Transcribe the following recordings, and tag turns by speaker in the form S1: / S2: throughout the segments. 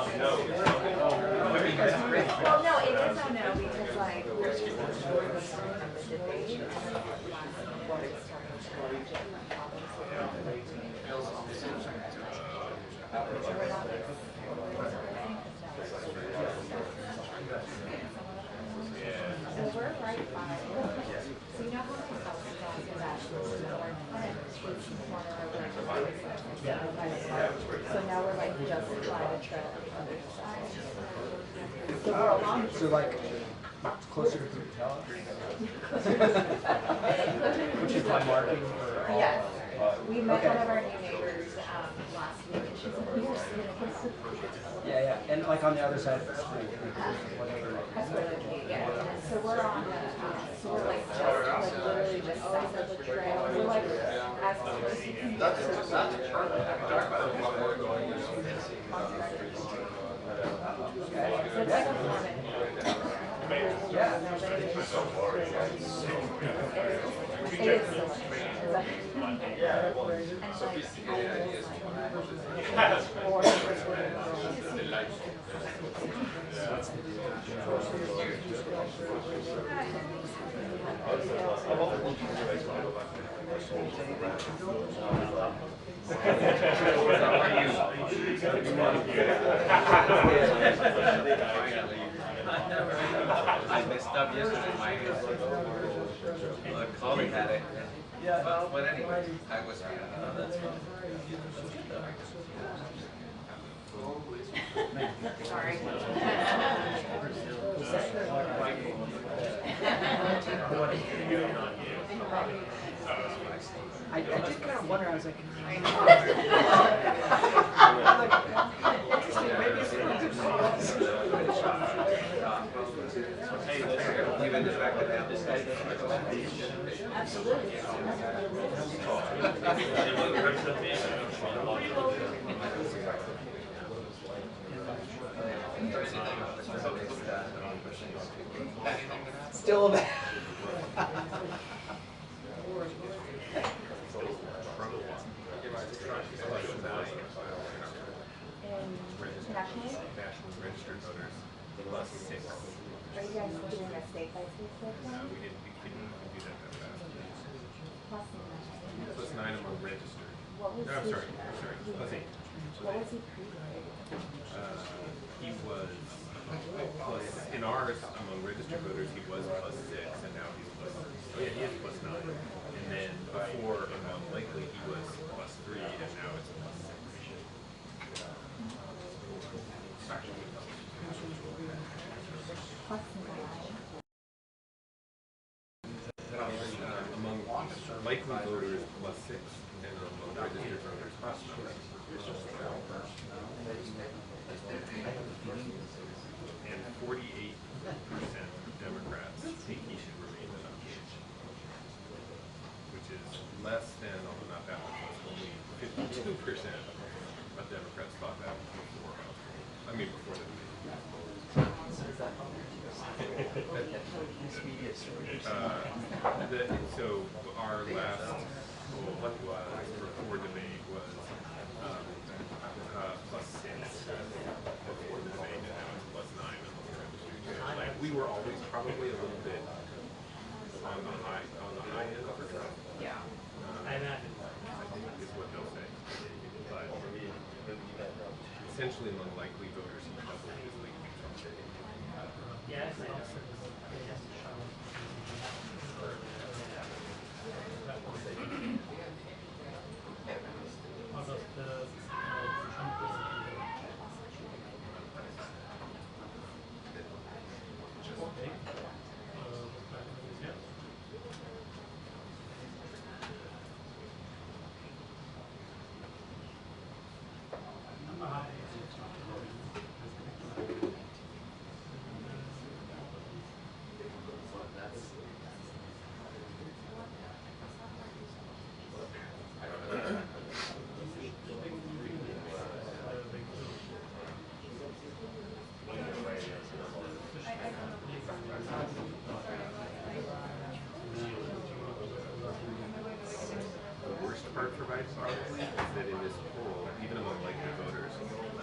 S1: Well, no, it is oh no because like we're just short of the debate and what is starting to different problems. So we're not like so we're right by. So you know how my house is on the bachelor's and our front is corner of so now we're like just by the trail on the other side. So we're along.
S2: So like closer to Butella? Which is my marking for all.
S1: Yes. We met one of our new neighbors last week and she's like, you're so
S2: yeah, yeah. And like on the other side of the street, whatever.
S1: that's really cute, yeah. So we're on the, so we're like just, like literally just south of the trail. We're like as close as you can get to the so it's like a 4-minute
S2: yeah.
S1: It is so much. Yeah. And like,
S3: I messed up yesterday. My colleague had it. But anyway, I was that's fine.
S1: sorry.
S2: I did kind of wonder, I was like, interesting, maybe it's
S3: Even the fact that they have this guy.
S1: Absolutely.
S2: still a bad.
S1: Nationally?
S4: National registered voters plus 6.
S1: Are you guys doing a state by state system?
S4: We couldn't do that fast.
S1: Plus 9.
S4: Plus 9 of them are registered.
S1: What was
S4: I'm
S1: he?
S4: sorry, plus 8.
S1: What was he pre-grade?
S4: He was plus, in ours, among registered voters, he was plus 6, and now he's plus, oh yeah, he is plus 9. And then before, among likely, he was plus 3, and now it's plus 6.
S1: Plus 9.
S4: Among likely voters, plus 6, and among registered voters, plus 9. And 48% of Democrats think he should remain the nomination, which is less than, although not that much less, only 52% of Democrats thought that before. Before the debate. So our last poll was before debate was plus 6 before the debate, and now it's plus 9 on the registered. Like we were always probably a little bit on the high end of the Trump.
S1: Yeah.
S4: I think is what they'll say. But essentially, among likely voters, he doubled his lead in Trump.
S5: Yes, I know.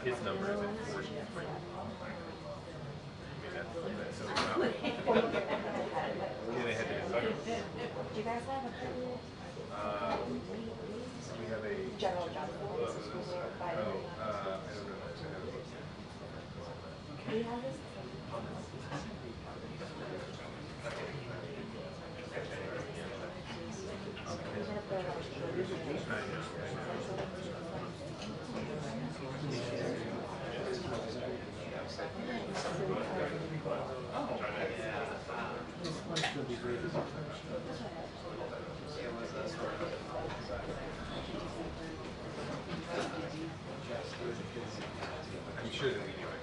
S4: his number is at 40. I mean, that's so not getting ahead to his other.
S1: Do you guys have a
S4: We have a
S1: general job school by
S4: I don't know.
S1: Do you have this?
S4: I'm sure that we do it.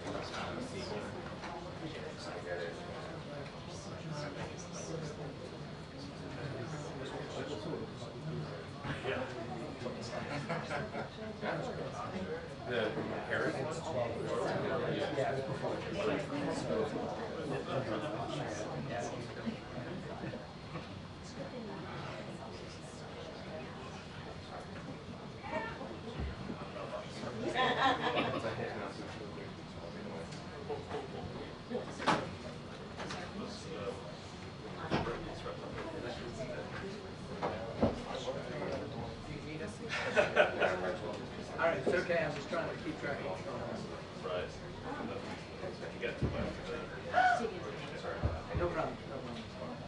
S4: The Eric?
S2: Yeah, it's before.
S6: All right, it's okay. I'm just trying to keep track of what's going on.
S4: Right. You got too much.
S6: No problem. No problem.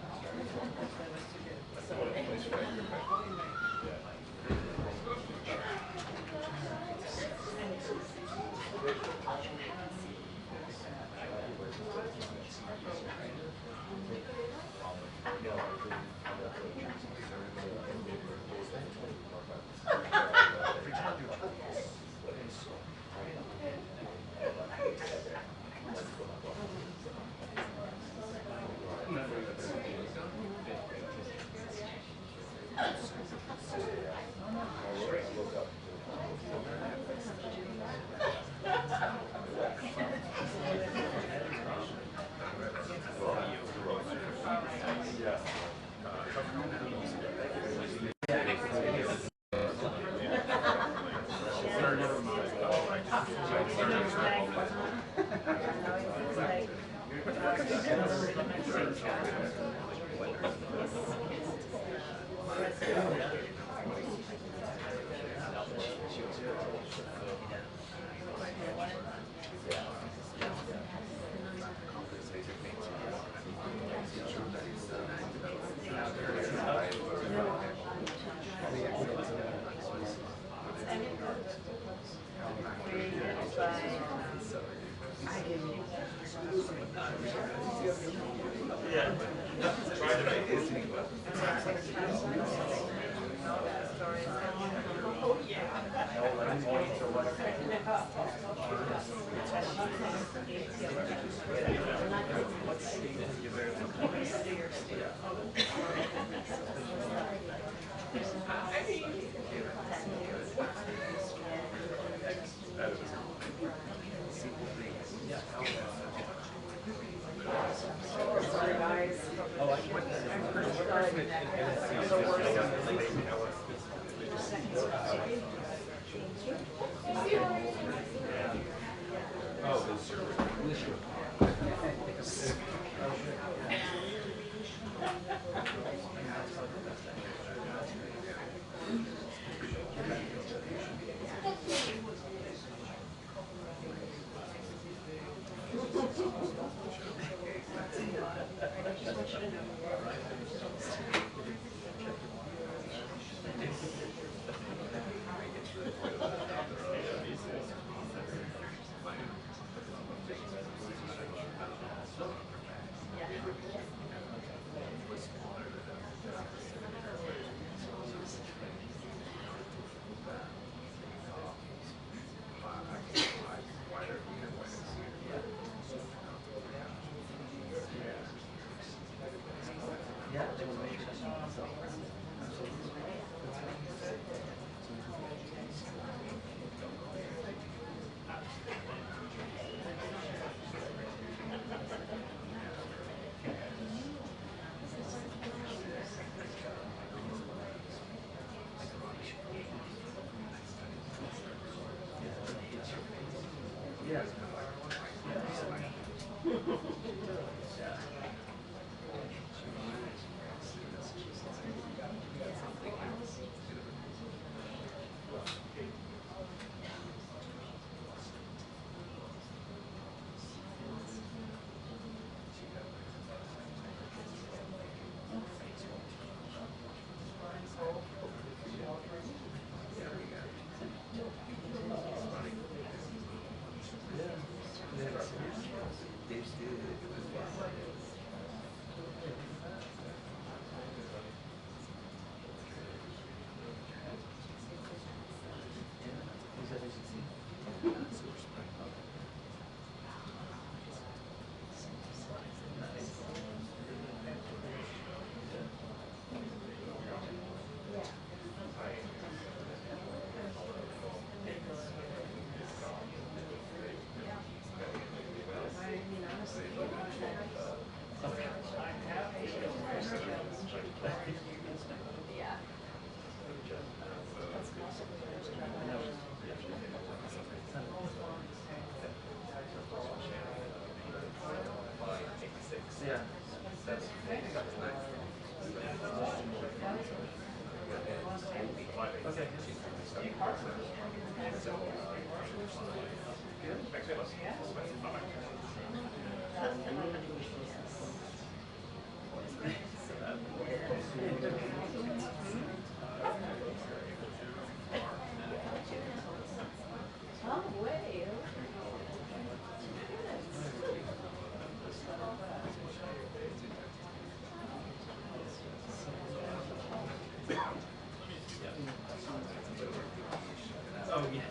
S2: Oh, yes.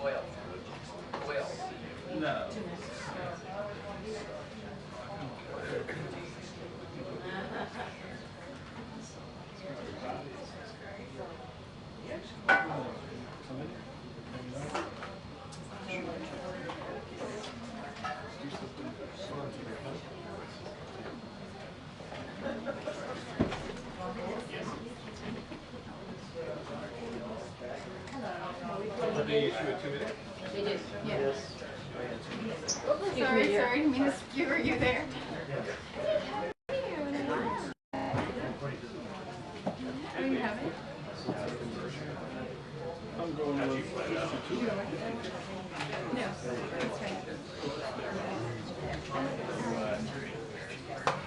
S6: Oil. Oil.
S2: No.
S4: Did they issue a 2-minute?
S7: Sorry, didn't mean to skewer you there. Oh, you have it?
S4: I'm going with 52.
S7: No, that's right.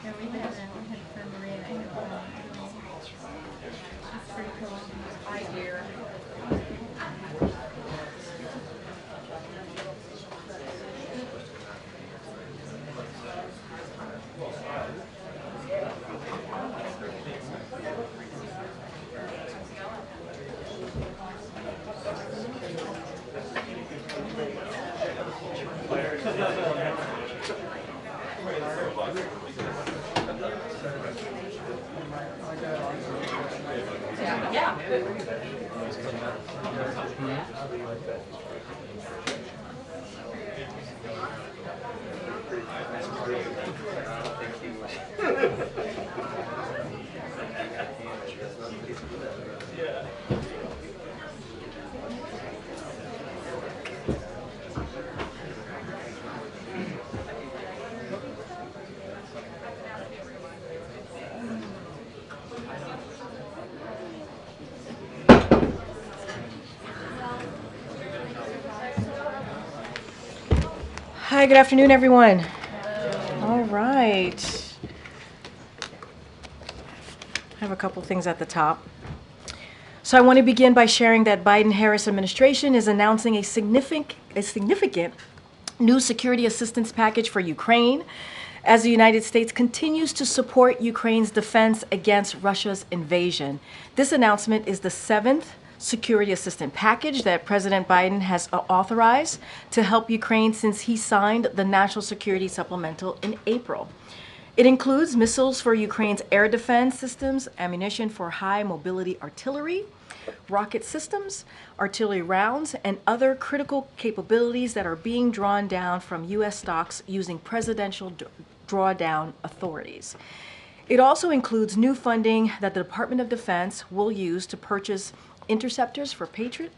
S7: Yeah, we had for Maria and I have It's pretty cool.
S1: Hi, dear. Yeah.
S8: Hi, good afternoon, everyone. All right. I have a couple things at the top. So I want to begin by sharing that Biden-Harris administration is announcing a significant new security assistance package for Ukraine as the United States continues to support Ukraine's defense against Russia's invasion. This announcement is the 7th security assistance package that President Biden has authorized to help Ukraine since he signed the National Security Supplemental in April. It includes missiles for Ukraine's air defense systems, ammunition for high mobility artillery, rocket systems, artillery rounds, and other critical capabilities that are being drawn down from U.S. stocks using presidential drawdown authorities. It also includes new funding that the Department of Defense will use to purchase interceptors for Patriot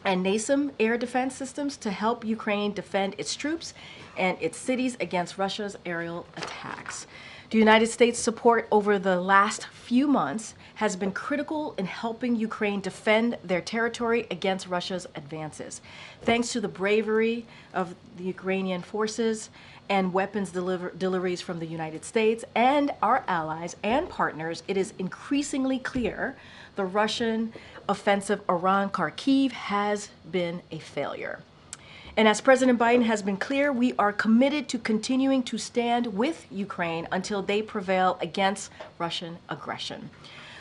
S8: and NASAM air defense systems to help Ukraine defend its troops and its cities against Russia's aerial attacks. The United States' support over the last few months has been critical in helping Ukraine defend their territory against Russia's advances. Thanks to the bravery of the Ukrainian forces and weapons deliveries from the United States and our allies and partners, it is increasingly clear the Russian offensive around Kharkiv has been a failure. And as President Biden has been clear, we are committed to continuing to stand with Ukraine until they prevail against Russian aggression.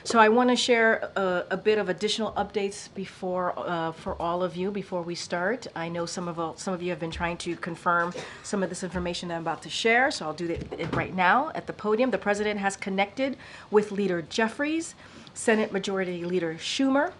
S8: So I want to share a bit of additional updates before for all of you before we start. I know some of you have been trying to confirm some of this information that I'm about to share, so I'll do it right now at the podium. The President has connected with Leader Jeffries, Senate Majority Leader Schumer,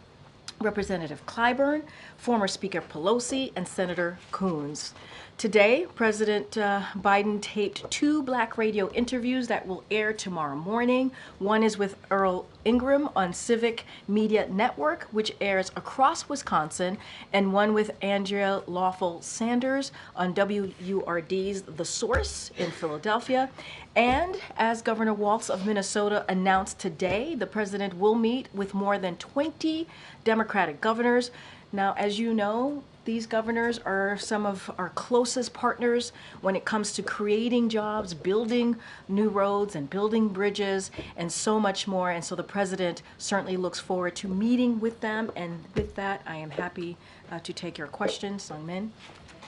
S8: Representative Clyburn, former Speaker Pelosi, and Senator Coons. Today, President Biden taped 2 Black radio interviews that will air tomorrow morning. One is with Earl Ingram on Civic Media Network, which airs across Wisconsin, and one with Andrea Lawful Sanders on WURD's The Source in Philadelphia. And as Governor Walz of Minnesota announced today, the president will meet with more than 20 Democratic governors. Now, as you know, these governors are some of our closest partners when it comes to creating jobs, building new roads and building bridges and so much more. And so the president certainly looks forward to meeting with them. And with that, I am happy to take your questions. Sung Min.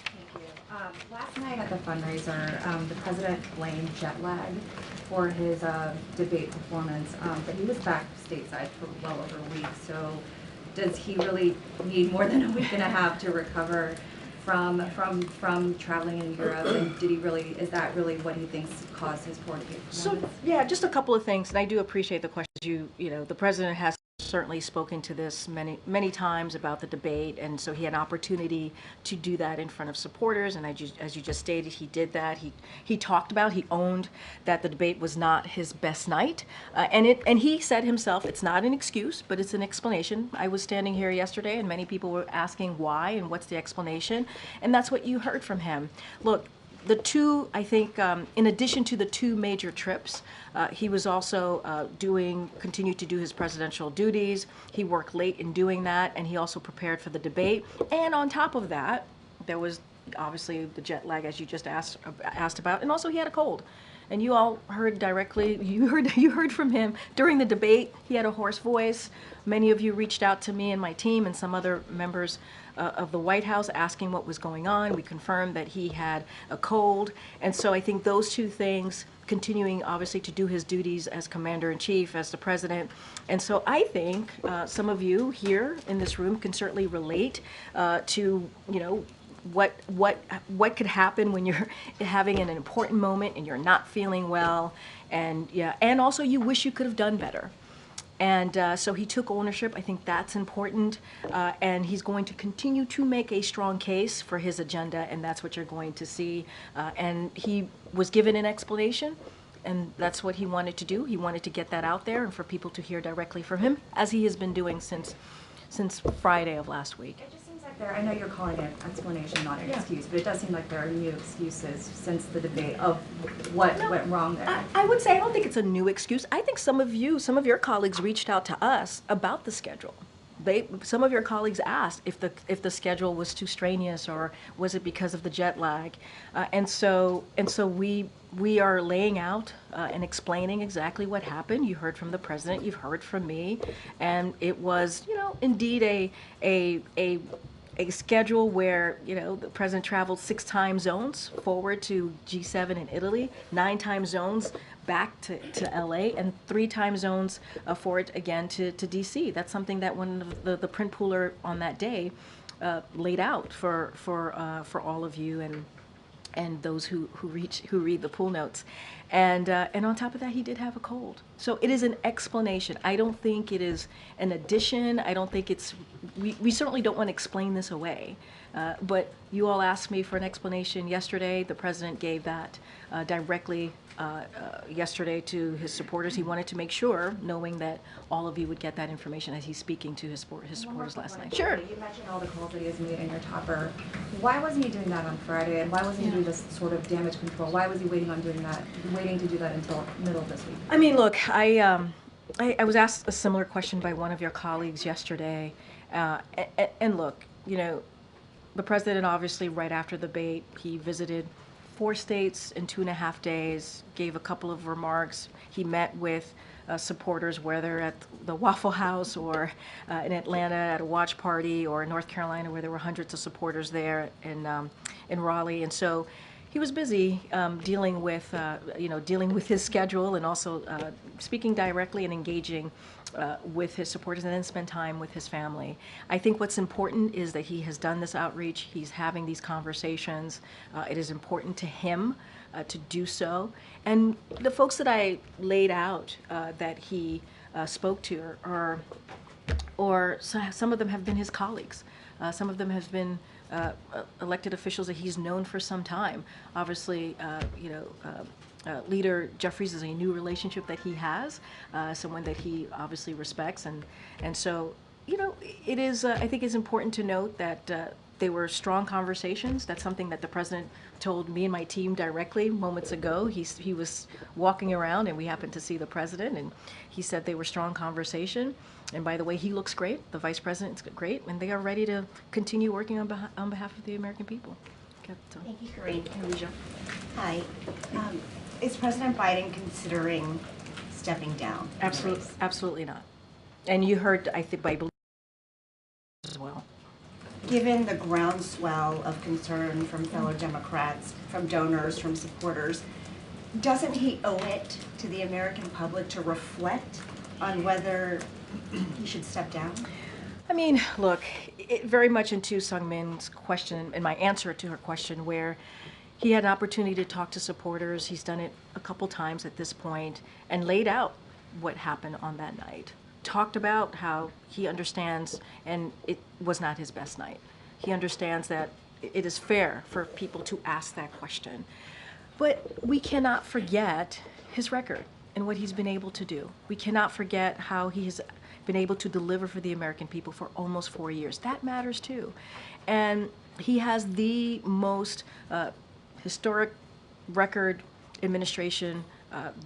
S1: Thank you. Last night at the fundraiser, the president blamed jet lag for his debate performance, but he was back stateside for well over a week. So does he really need more than a week and a half to recover from traveling in Europe? And is that really what he thinks caused his poor debate performance?
S8: So, yeah, just a couple of things, and I do appreciate the questions. You know, the president has certainly spoken to this many times about the debate, and so he had an opportunity to do that in front of supporters, and as you just stated, he did that. He owned that the debate was not his best night, and he said himself, it's not an excuse, but it's an explanation. I was standing here yesterday, and many people were asking why and what's the explanation, and that's what you heard from him. Look, the two, I think, in addition to the 2 major trips, he was also continued to do his presidential duties. He worked late in doing that, and he also prepared for the debate. And on top of that, there was obviously the jet lag, as you just asked about, and also he had a cold. And you all heard directly, you heard from him during the debate. He had a hoarse voice. Many of you reached out to me and my team and some other members of the White House asking what was going on. We confirmed that he had a cold. And so I think those 2 things, continuing obviously to do his duties as commander-in-chief, as the president. And so I think some of you here in this room can certainly relate to, you know, what could happen when you're having an important moment and you're not feeling well, and also you wish you could have done better. And so he took ownership. I think that's important. And he's going to continue to make a strong case for his agenda, and that's what you're going to see. And he was given an explanation, and that's what he wanted to do. He wanted to get that out there and for people to hear directly from him, as he has been doing since Friday of last week.
S1: It just seems like I know you're calling it an explanation, not an excuse, but it does seem like there are new excuses since the debate of what went wrong there.
S8: I would say I don't think it's a new excuse. I think some of your colleagues reached out to us about the schedule. Some of your colleagues asked if the schedule was too strenuous, or was it because of the jet lag, and so we are laying out and explaining exactly what happened. You heard from the president, you've heard from me, and it was, you know, indeed a schedule where, you know, the president traveled 6 time zones forward to G7 in Italy, 9 time zones back to LA, and 3 time zones forward again to DC. That's something that one of the print pooler on that day laid out for all of you and those who read the pool notes. And on top of that, he did have a cold. So it is an explanation. I don't think it is an addition. I don't think it's, we certainly don't want to explain this away. But you all asked me for an explanation yesterday. The president gave that directly yesterday to his supporters. He wanted to make sure, knowing that all of you would get that information as he's speaking to his supporters last night. Sure.
S1: You mentioned all the calls that he has made in your topper. Why wasn't he doing that on Friday, and why wasn't he doing this sort of damage control? Why was he waiting to do that until middle of this week?
S8: I mean, look, I was asked a similar question by one of your colleagues yesterday, and look, you know, the president obviously right after the debate, he visited 4 states in 2.5 days, gave a couple of remarks. He met with supporters, whether at the Waffle House or in Atlanta at a watch party, or in North Carolina where there were hundreds of supporters there in Raleigh. And so he was busy dealing with his schedule, and also speaking directly and engaging with his supporters, and then spend time with his family. I think what's important is that he has done this outreach. He's having these conversations. It is important to him to do so. And the folks that I laid out that he spoke to or some of them have been his colleagues. Some of them have been elected officials that he's known for some time. Obviously, Leader Jeffries is a new relationship that he has, someone that he obviously respects, and so, you know, it is. I think it's important to note that they were strong conversations. That's something that the president told me and my team directly moments ago. He was walking around, and we happened to see the president, and he said they were strong conversation. And by the way, he looks great. The vice president's great, and they are ready to continue working on behalf of the American people. Okay, so.
S9: Thank you, Karine. Hi. Is President Biden considering stepping down?
S8: Absolutely not. And you heard, I think, by as well.
S9: Given the groundswell of concern from fellow Democrats, from donors, from supporters, doesn't he owe it to the American public to reflect on whether he should step down?
S8: I mean, look, very much into Sung Min's question and my answer to her question, where he had an opportunity to talk to supporters. He's done it a couple times at this point, and laid out what happened on that night. Talked about how he understands, and it was not his best night. He understands that it is fair for people to ask that question. But we cannot forget his record and what he's been able to do. We cannot forget how he has been able to deliver for the American people for almost 4 years. That matters too. And he has the most historic record administration,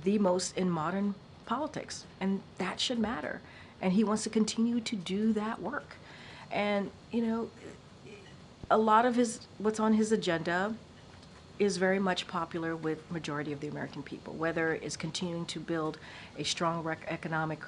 S8: the most in modern politics, and that should matter. And he wants to continue to do that work. And, you know, a lot of what's on his agenda is very much popular with majority of the American people, whether it's continuing to build a strong economic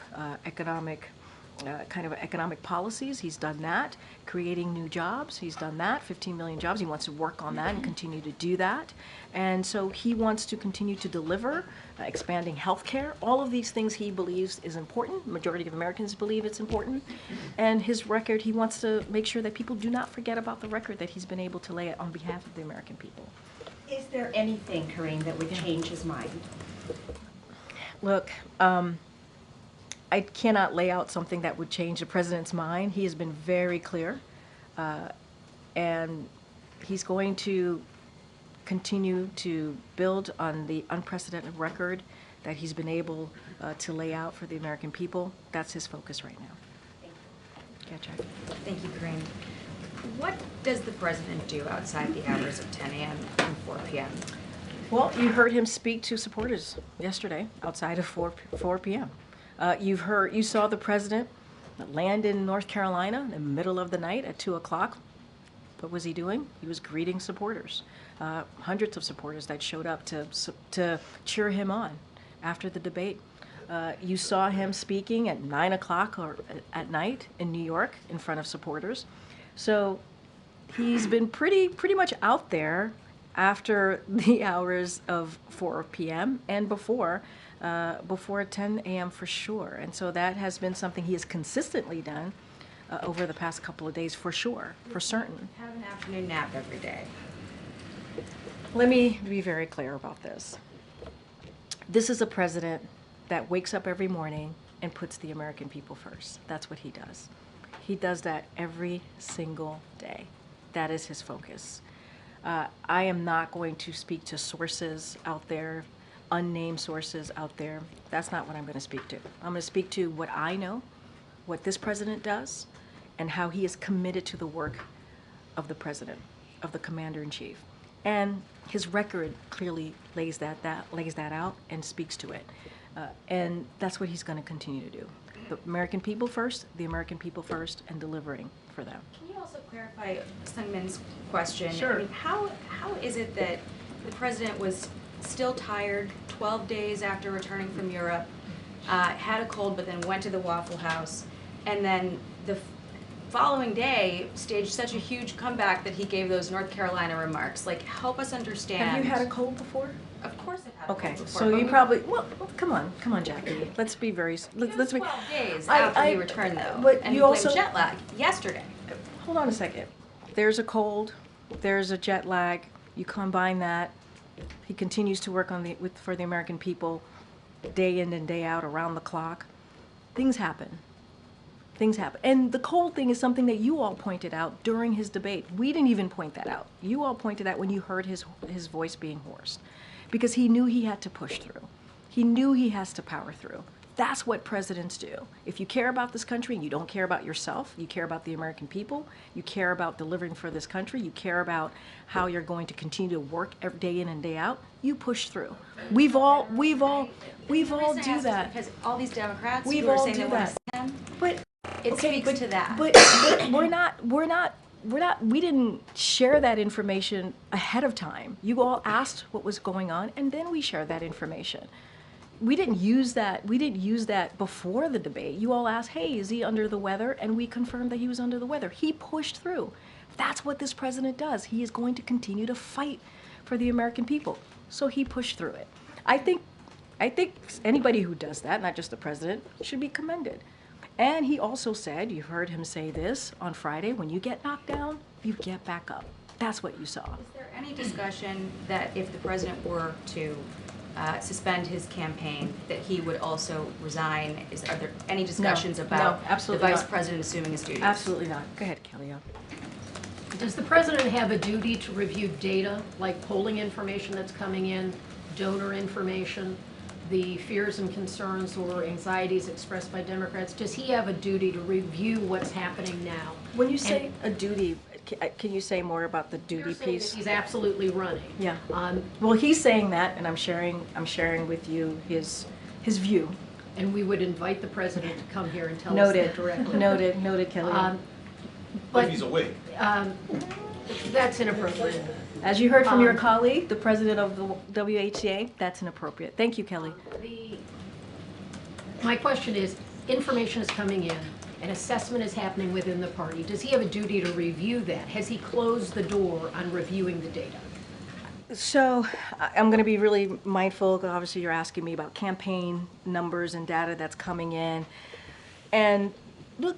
S8: policies. He's done that. Creating new jobs, he's done that. 15 million jobs. He wants to work on that and continue to do that. And so he wants to continue to deliver, expanding health care. All of these things he believes is important. Majority of Americans believe it's important. And his record, he wants to make sure that people do not forget about the record that he's been able to lay on behalf of the American people.
S9: Is there anything, Karine, that would change his mind?
S8: Look, I cannot lay out something that would change the president's mind. He has been very clear, and he's going to continue to build on the unprecedented record that he's been able to lay out for the American people. That's his focus right now.
S9: Thank you.
S8: Yeah, Jack.
S10: Thank you, Karine. What does the president do outside the hours of 10 a.m. and 4 p.m.?
S8: Well, you heard him speak to supporters yesterday outside of 4 p.m. You saw the president land in North Carolina in the middle of the night at 2 o'clock. What was he doing? He was greeting supporters, hundreds of supporters that showed up to cheer him on after the debate. You saw him speaking at 9 o'clock or at night in New York in front of supporters. So he's been pretty much out there after the hours of 4 p.m. and before 10 a.m. for sure. And so that has been something he has consistently done over the past couple of days for sure, for certain.
S10: Have an afternoon nap every day.
S8: Let me be very clear about this. This is a president that wakes up every morning and puts the American people first. That's what he does. He does that every single day. That is his focus. I am not going to speak to sources out there unnamed sources out there. That's not what I'm going to speak to. I'm going to speak to what I know, what this president does, and how he is committed to the work of the president, of the commander-in-chief. And his record clearly lays that out and speaks to it. And that's what he's going to continue to do. The American people first, and delivering for them.
S10: Can you also clarify Sungmin's question?
S8: Sure.
S10: I mean, how is it that the president was still tired 12 days after returning from Europe, had a cold, but then went to the Waffle House, and then the following day staged such a huge comeback that he gave those North Carolina remarks? Like, help us understand.
S8: Have you had a cold before?
S10: Of course I've had a
S8: Okay,
S10: cold before.
S8: so
S10: but
S8: you
S10: we-
S8: probably, well, come on, Jackie. Let's be very,
S10: It
S8: let's
S10: was
S8: be.
S10: 12 days
S8: I-
S10: after he
S8: I-
S10: returned, though,
S8: but
S10: and
S8: you
S10: he blamed
S8: also-
S10: jet lag yesterday.
S8: Hold on a second. There's a cold, there's a jet lag. You combine that. He continues to work for the American people day in and day out, around the clock. Things happen. And the cold thing is something that you all pointed out during his debate. We didn't even point that out. You all pointed out when you heard his voice being hoarse, because he knew he had to push through. He knew he has to power through. That's what presidents do. If you care about this country and you don't care about yourself, you care about the American people, you care about delivering for this country, you care about how you're going to continue to work every day in and day out, you push through. We've all
S10: The reason I
S8: do
S10: ask is
S8: that.
S10: because all these Democrats
S8: We've
S10: who are
S8: all
S10: saying
S8: do
S10: they want to
S8: that.
S10: see him,
S8: But
S10: it
S8: okay,
S10: speaks to that.
S8: But we didn't share that information ahead of time. You all asked what was going on, and then we shared that information. We didn't use that before the debate. You all asked, hey, is he under the weather? And we confirmed that he was under the weather. He pushed through. That's what this president does. He is going to continue to fight for the American people. So he pushed through it. I think anybody who does that, not just the president, should be commended. And he also said, you heard him say this on Friday, when you get knocked down, you get back up. That's what you saw.
S10: Is there any discussion that if the president were to suspend his campaign, that he would also resign? Are there any discussions about the
S8: absolutely
S10: vice
S8: not.
S10: president assuming his duties?
S8: Absolutely not. Go ahead, Kellyanne.
S5: Does the president have a duty to review data, like polling information that's coming in, donor information, the fears and concerns or anxieties expressed by Democrats? Does he have a duty to review what's happening now?
S8: When you say a duty, can you say more about the duty
S5: You're saying
S8: piece?
S5: that he's absolutely running.
S8: Yeah. Well, he's saying that, and I'm sharing with you his view.
S5: And we would invite the president to come here and tell us that directly.
S8: Noted, Kellyanne.
S5: But
S3: he's awake.
S5: that's inappropriate.
S8: As you heard from your colleague, the president of the WHCA, that's inappropriate. Thank you, Kelly.
S5: My question is, information is coming in, an assessment is happening within the party. Does he have a duty to review that? Has he closed the door on reviewing the data?
S8: So I'm going to be really mindful, 'cause obviously you're asking me about campaign numbers and data that's coming in. And look,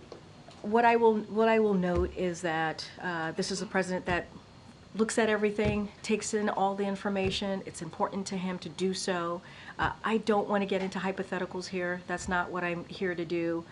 S8: what I will note is that this is a president that looks at everything, takes in all the information. It's important to him to do so. I don't want to get into hypotheticals here. That's not what I'm here to do.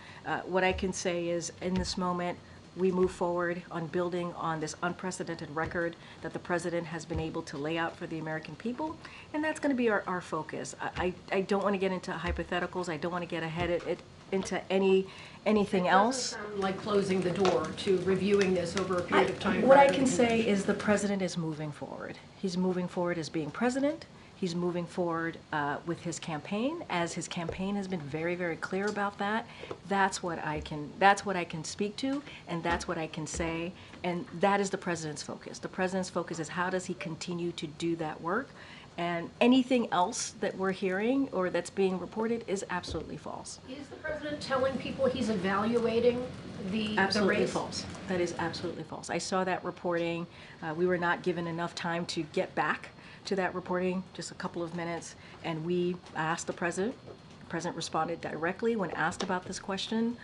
S8: What I can say is, in this moment, we move forward on building on this unprecedented record that the president has been able to lay out for the American people, and that's going to be our focus. I don't want to get into hypotheticals. I don't want to get ahead into anything else.
S5: It doesn't sound like closing the door to reviewing this over a period of time.
S8: What I
S5: rather
S8: can
S5: than
S8: say
S5: condition.
S8: is the president is moving forward. He's moving forward as being president. He's moving forward with his campaign, as his campaign has been very, very clear about that. That's what I can speak to, and that's what I can say, and that is the president's focus. The president's focus is how does he continue to do that work, and anything else that we're hearing or that's being reported is absolutely false.
S5: Is the president telling people he's evaluating the
S8: Absolutely
S5: race?
S8: false. That is absolutely false. I saw that reporting. We were not given enough time to get back to that reporting, just a couple of minutes, and we asked the president. The president responded directly when asked about this question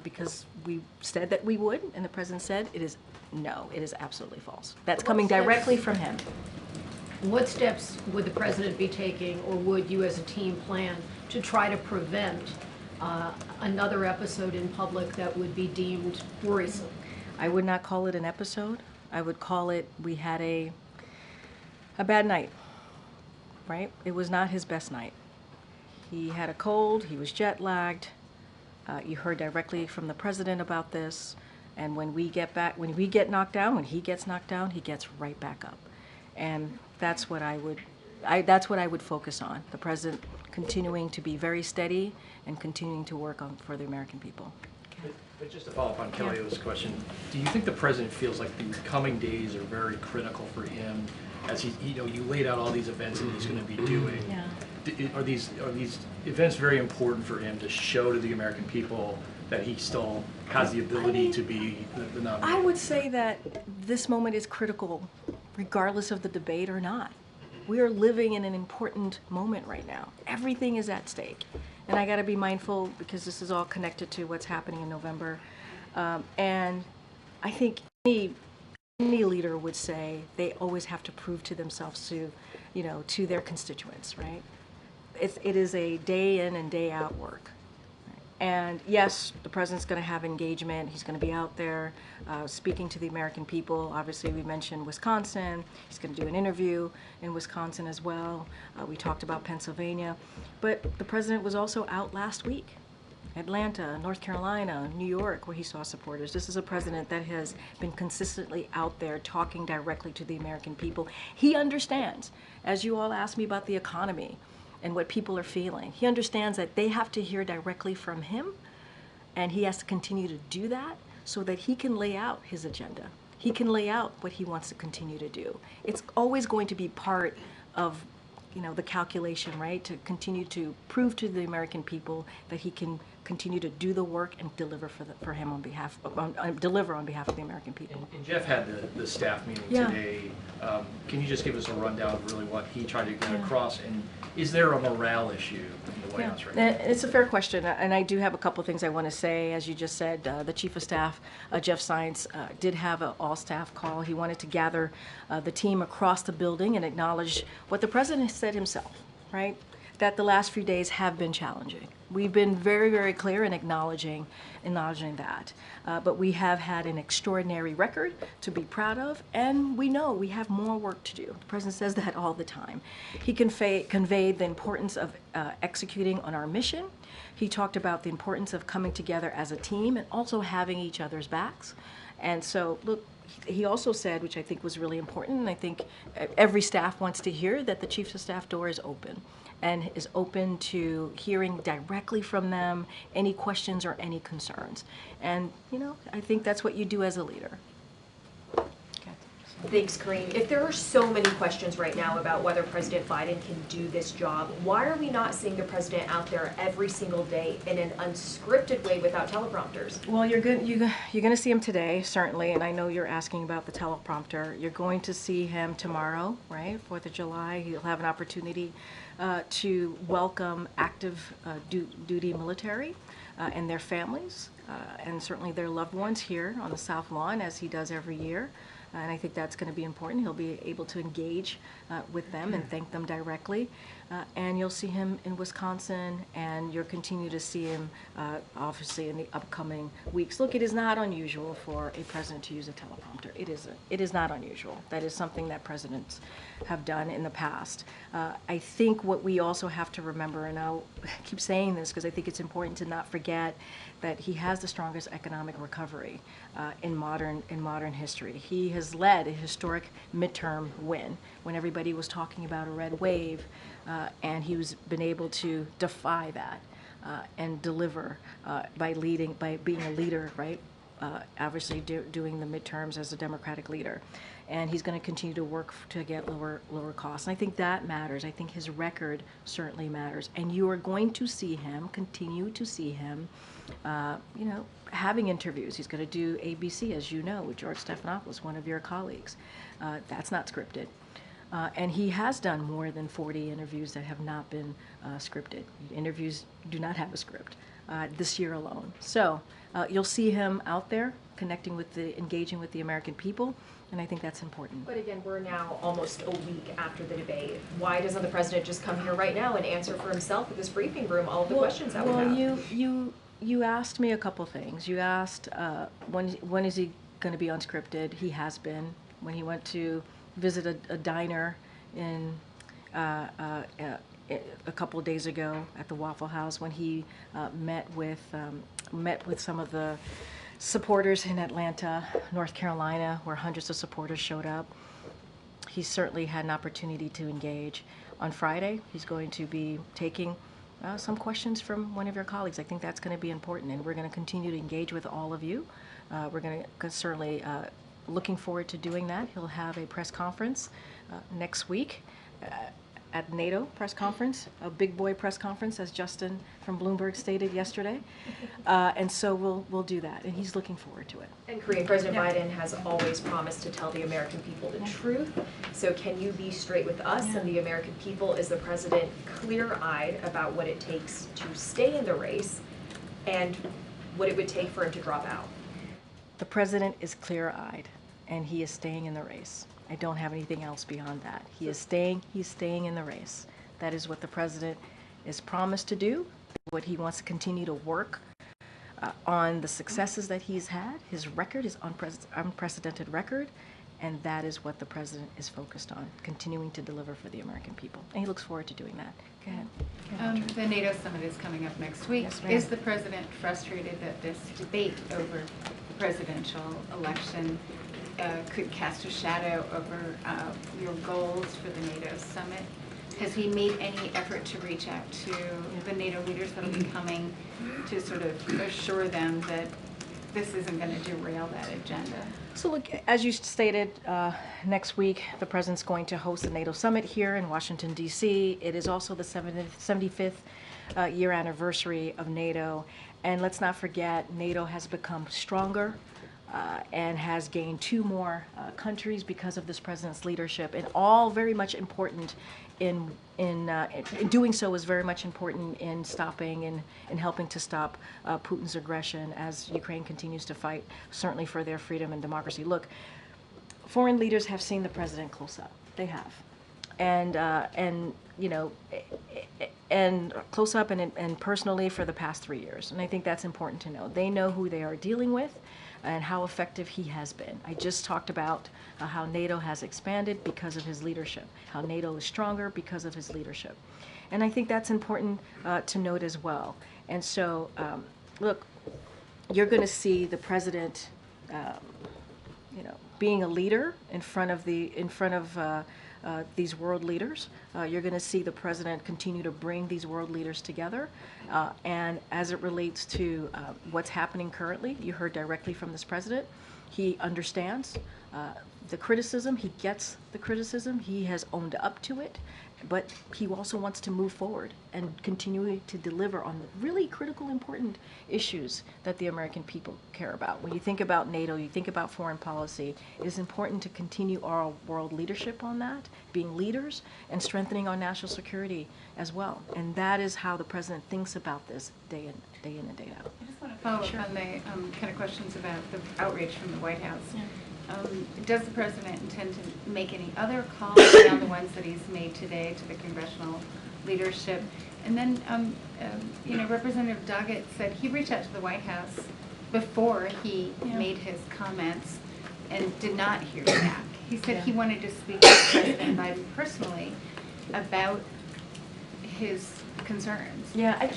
S8: because we said that we would, and the president said it is absolutely false. That's coming directly from him.
S5: What steps would the president be taking, or would you as a team plan to try to prevent another episode in public that would be deemed worrisome?
S8: I would not call it an episode. I would call it we had a bad night. right? It was not his best night. He had a cold, he was jet lagged. You heard directly from the president about this. And when we get knocked down, when he gets knocked down, he gets right back up. And that's what I would focus on. The president continuing to be very steady and continuing to work for the American people.
S11: But just to follow up on Kelly's question, do you think the president feels like the coming days are very critical for him as you laid out all these events that he's going to be doing?
S8: Yeah.
S11: Are these events very important for him to show to the American people that he still has the ability to be the nominee?
S8: I would say that this moment is critical regardless of the debate or not. We are living in an important moment right now. Everything is at stake. And I got to be mindful because this is all connected to what's happening in November. And I think any leader would say they always have to prove to themselves to their constituents, right? It is a day in and day out work. And yes, the president's going to have engagement. He's going to be out there speaking to the American people. Obviously, we mentioned Wisconsin. He's going to do an interview in Wisconsin as well. We talked about Pennsylvania. But the president was also out last week. Atlanta, North Carolina, New York, where he saw supporters. This is a president that has been consistently out there talking directly to the American people. He understands, as you all asked me about the economy and what people are feeling. He understands that they have to hear directly from him, and he has to continue to do that so that he can lay out his agenda. He can lay out what he wants to continue to do. It's always going to be part of the calculation, right? To continue to prove to the American people that he can continue to do the work and deliver on behalf of the American people.
S11: And Jeff had the staff meeting today. Can you just give us a rundown of really what he tried to get across? And is there a morale issue in the White House right now?
S8: It's a fair question, and I do have a couple things I want to say. As you just said, the Chief of Staff, Jeff Zients, did have an all-staff call. He wanted to gather the team across the building and acknowledge what the president said himself, right? That the last few days have been challenging. We've been very, very clear in acknowledging that. But we have had an extraordinary record to be proud of, and we know we have more work to do. The president says that all the time. He conveyed the importance of executing on our mission. He talked about the importance of coming together as a team and also having each other's backs. And so, look, he also said, which I think was really important, and I think every staff wants to hear, that the Chief of Staff door is open and is open to hearing directly from them any questions or any concerns. And, I think that's what you do as a leader.
S12: Thanks, Karine. If there are so many questions right now about whether President Biden can do this job, why are we not seeing the president out there every single day in an unscripted way without teleprompters?
S8: Well, you're going to see him today, certainly, and I know you're asking about the teleprompter. You're going to see him tomorrow, right? 4th of July. He'll have an opportunity to welcome active duty military and their families, and certainly their loved ones here on the South Lawn, as he does every year. And I think that's going to be important. He'll be able to engage with them and thank them directly. And you'll see him in Wisconsin, and you'll continue to see him, obviously, in the upcoming weeks. Look, it is not unusual for a president to use a teleprompter. It is not unusual. That is something that presidents have done in the past. I think what we also have to remember, and I'll keep saying this because I think it's important to not forget, that he has the strongest economic recovery in modern history. He has led a historic midterm win when everybody was talking about a red wave, and he's been able to defy that and deliver by being a leader, right? Obviously doing the midterms as a Democratic leader. And he's going to continue to work to get lower costs. And I think that matters. I think his record certainly matters. And you are going to see him, continue to see him, having interviews. He's going to do ABC, as you know, with George Stephanopoulos, one of your colleagues. That's not scripted. And he has done more than 40 interviews that have not been scripted. Interviews do not have a script this year alone. So you'll see him out there engaging with the American people, and I think that's important.
S12: But again, we're now almost a week after the debate. Why doesn't the president just come here right now and answer for himself at this briefing room all of the questions that we have?
S8: You asked me a couple things. You asked when is he going to be unscripted? He has been. When he went to visit a diner in a couple of days ago at the Waffle House when he met with some of the supporters in Atlanta, North Carolina, where hundreds of supporters showed up. He certainly had an opportunity to engage. On Friday, he's going to be taking some questions from one of your colleagues. I think that's going to be important, and we're going to continue to engage with all of you. We're going to certainly looking forward to doing that. He'll have a press conference next week at NATO press conference, a big boy press conference, as Justin from Bloomberg stated yesterday. And so we'll do that, and he's looking forward to it.
S12: And Karine, President Biden has always promised to tell the American people the truth. So can you be straight with us and the American people? Is the president clear-eyed about what it takes to stay in the race and what it would take for him to drop out?
S8: The president is clear-eyed, and he is staying in the race. I don't have anything else beyond that. He's staying in the race. That is what the president is promised to do, what he wants to continue to work on the successes that he's had. His record is unprecedented record, and that is what the president is focused on, continuing to deliver for the American people. And he looks forward to doing that. Go ahead.
S7: The NATO summit is coming up next week.
S8: Yes, ma'am.
S7: Is the president frustrated that this debate over the presidential election could cast a shadow over your goals for the NATO summit? Has he made any effort to reach out to the NATO leaders that will be coming to sort of assure them that this isn't going to derail that agenda?
S8: So look, as you stated, next week the president's going to host the NATO summit here in Washington, D.C. It is also the 75th year anniversary of NATO. And let's not forget, NATO has become stronger and has gained 2 more countries because of this president's leadership, and all very much important in doing so is very much important in stopping and helping to stop Putin's aggression as Ukraine continues to fight, certainly for their freedom and democracy. Look, foreign leaders have seen the president close up. They have. And you know, and close up and personally for the past 3 years. And I think that's important to know. They know who they are dealing with and how effective he has been. I just talked about how NATO has expanded because of his leadership, how NATO is stronger because of his leadership. And I think that's important to note as well. And so, look, you're going to see the president, you know, being a leader in front of these world leaders. You're going to see the president continue to bring these world leaders together. And as it relates to what's happening currently, you heard directly from this president. He understands the criticism. He gets the criticism. He has owned up to it. But he also wants to move forward and continue to deliver on the really critical, important issues that the American people care about. When you think about NATO, you think about foreign policy, it is important to continue our world leadership on that, being leaders and strengthening our national security as well. And that is how the president thinks about this day in and day out.
S7: I just want to follow up on the kind of questions about the outreach from the White House. Yeah. Does the president intend to make any other calls beyond the ones that he's made today to the congressional leadership? And then, you know, Representative Doggett said he reached out to the White House before he made his comments and did not hear back. He said he wanted to speak to President Biden personally about his concerns.
S8: Yeah,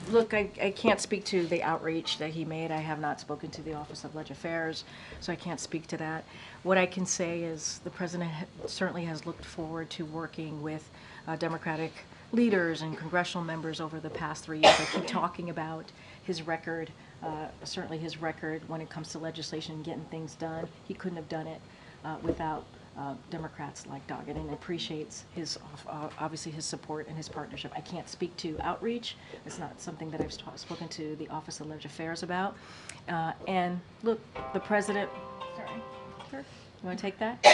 S8: look, I can't speak to the outreach that he made. I have not spoken to the Office of Legislative Affairs, so I can't speak to that. What I can say is the president certainly has looked forward to working with Democratic leaders and congressional members over the past 3 years. I keep talking about his record, certainly his record when it comes to legislation and getting things done. He couldn't have done it without Democrats like Doggett, and appreciates his obviously his support and his partnership. I can't speak to outreach. It's not something that I've spoken to the Office of Legislative Affairs about. And look, the president.
S7: Sorry.
S8: Sure. You want to take that?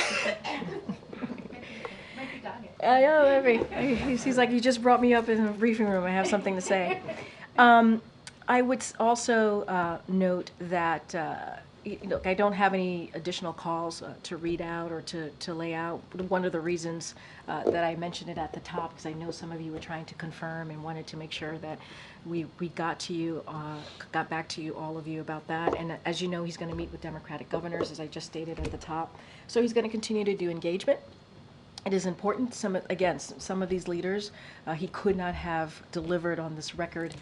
S8: I know. He's like, you just brought me up in the briefing room. I have something to say. I would also note that. Look, I don't have any additional calls to read out or to lay out. One of the reasons that I mentioned it at the top, because I know some of you were trying to confirm and wanted to make sure that we got back to you, all of you, about that. And as you know, he's going to meet with Democratic governors, as I just stated at the top. So he's going to continue to do engagement. it is important. Some of these leaders, he could not have delivered on this record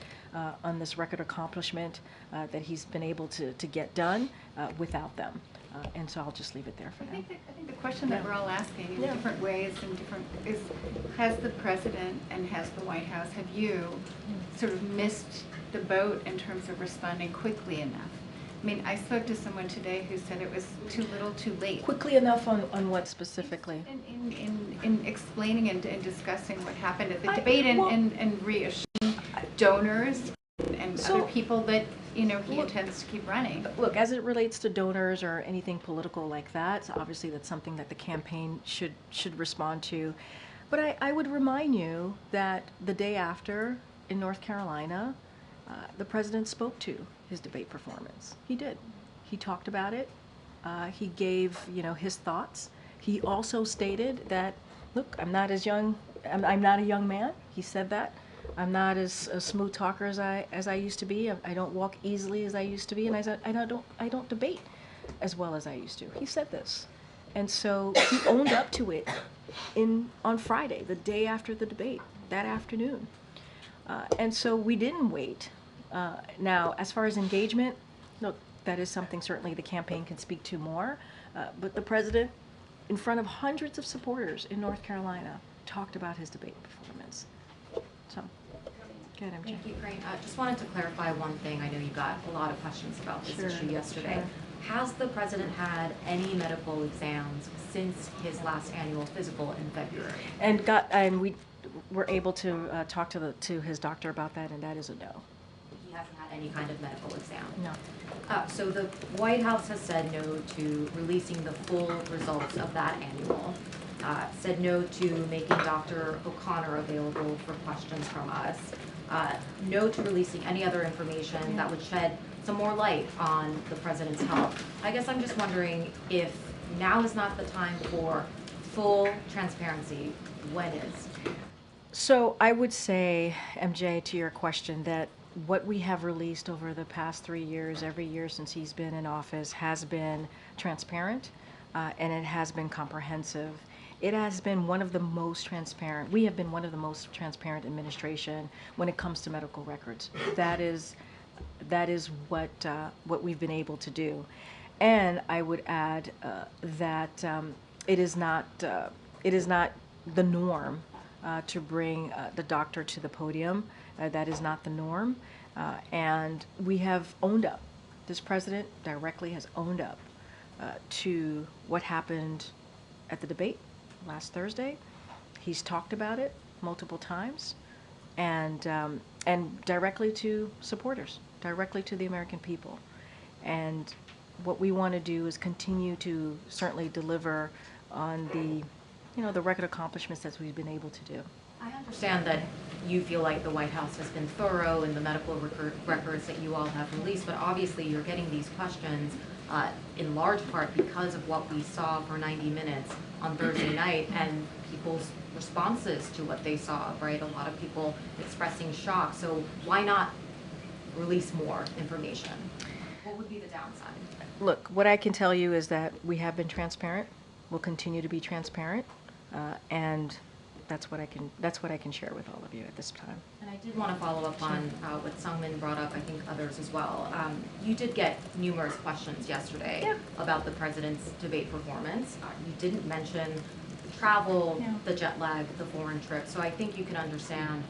S8: accomplishment that he's been able to get done without them. And so I'll just leave it there for now.
S7: I think the question that we're all asking in different ways and is, has the president and has the White House, have you sort of missed the boat in terms of responding quickly enough? I mean, I spoke to someone today who said it was too little too late.
S8: Quickly enough on what specifically?
S7: In explaining and discussing what happened at the debate and reassuring donors and other people that, you know, he intends to keep running.
S8: Look, as it relates to donors or anything political like that, so obviously that's something that the campaign should respond to. But I would remind you that the day after in North Carolina, the president spoke to his debate performance. He did. He talked about it. He gave, you know, his thoughts. He also stated that, look, I'm not a young man. He said that. I'm not as a smooth talker as I used to be. I don't walk easily as I used to be, and I don't debate as well as I used to. He said this, and so he owned up to it on Friday, the day after the debate, that afternoon. And so we didn't wait. Now, as far as engagement, look, that is something certainly the campaign can speak to more. But the president, in front of hundreds of supporters in North Carolina, talked about his debate performance. So, go ahead, MJ.
S13: Thank you, Karine. Just wanted to clarify one thing. I know you got a lot of questions about this issue yesterday.
S8: Sure.
S13: Has the president had any medical exams since his last annual physical in February?
S8: And we were able to talk to his doctor about that, and that is a no.
S13: He hasn't had any kind of medical exam?
S8: No.
S13: So the White House has said no to releasing the full results of that annual, said no to making Dr. O'Connor available for questions from us, no to releasing any other information that would shed some more light on the president's health. I guess I'm just wondering if now is not the time for full transparency. When is?
S8: So I would say, MJ, to your question, that what we have released over the past 3 years, every year since he's been in office, has been transparent, and it has been comprehensive. It has been one of the most transparent. We have been one of the most transparent administration when it comes to medical records. That is what we've been able to do. And I would add that it is not the norm to bring the doctor to the podium. That is not the norm. And we have owned up. This president directly has owned up to what happened at the debate last Thursday. He's talked about it multiple times, and directly to supporters, directly to the American people. And what we want to do is continue to certainly deliver on the record accomplishments that we've been able to do.
S13: I understand that you feel like the White House has been thorough in the medical records that you all have released, but obviously you're getting these questions in large part because of what we saw for 90 minutes on Thursday night and people's responses to what they saw, right? A lot of people expressing shock. So why not release more information? What would be the downside?
S8: Look, what I can tell you is that we have been transparent. We'll continue to be transparent, and that's what I can share with all of you at this time.
S13: And I did want to follow up on what Sungmin brought up, I think others as well. You did get numerous questions yesterday about the president's debate performance. You didn't mention travel, the jet lag, the foreign trip. So I think you can understand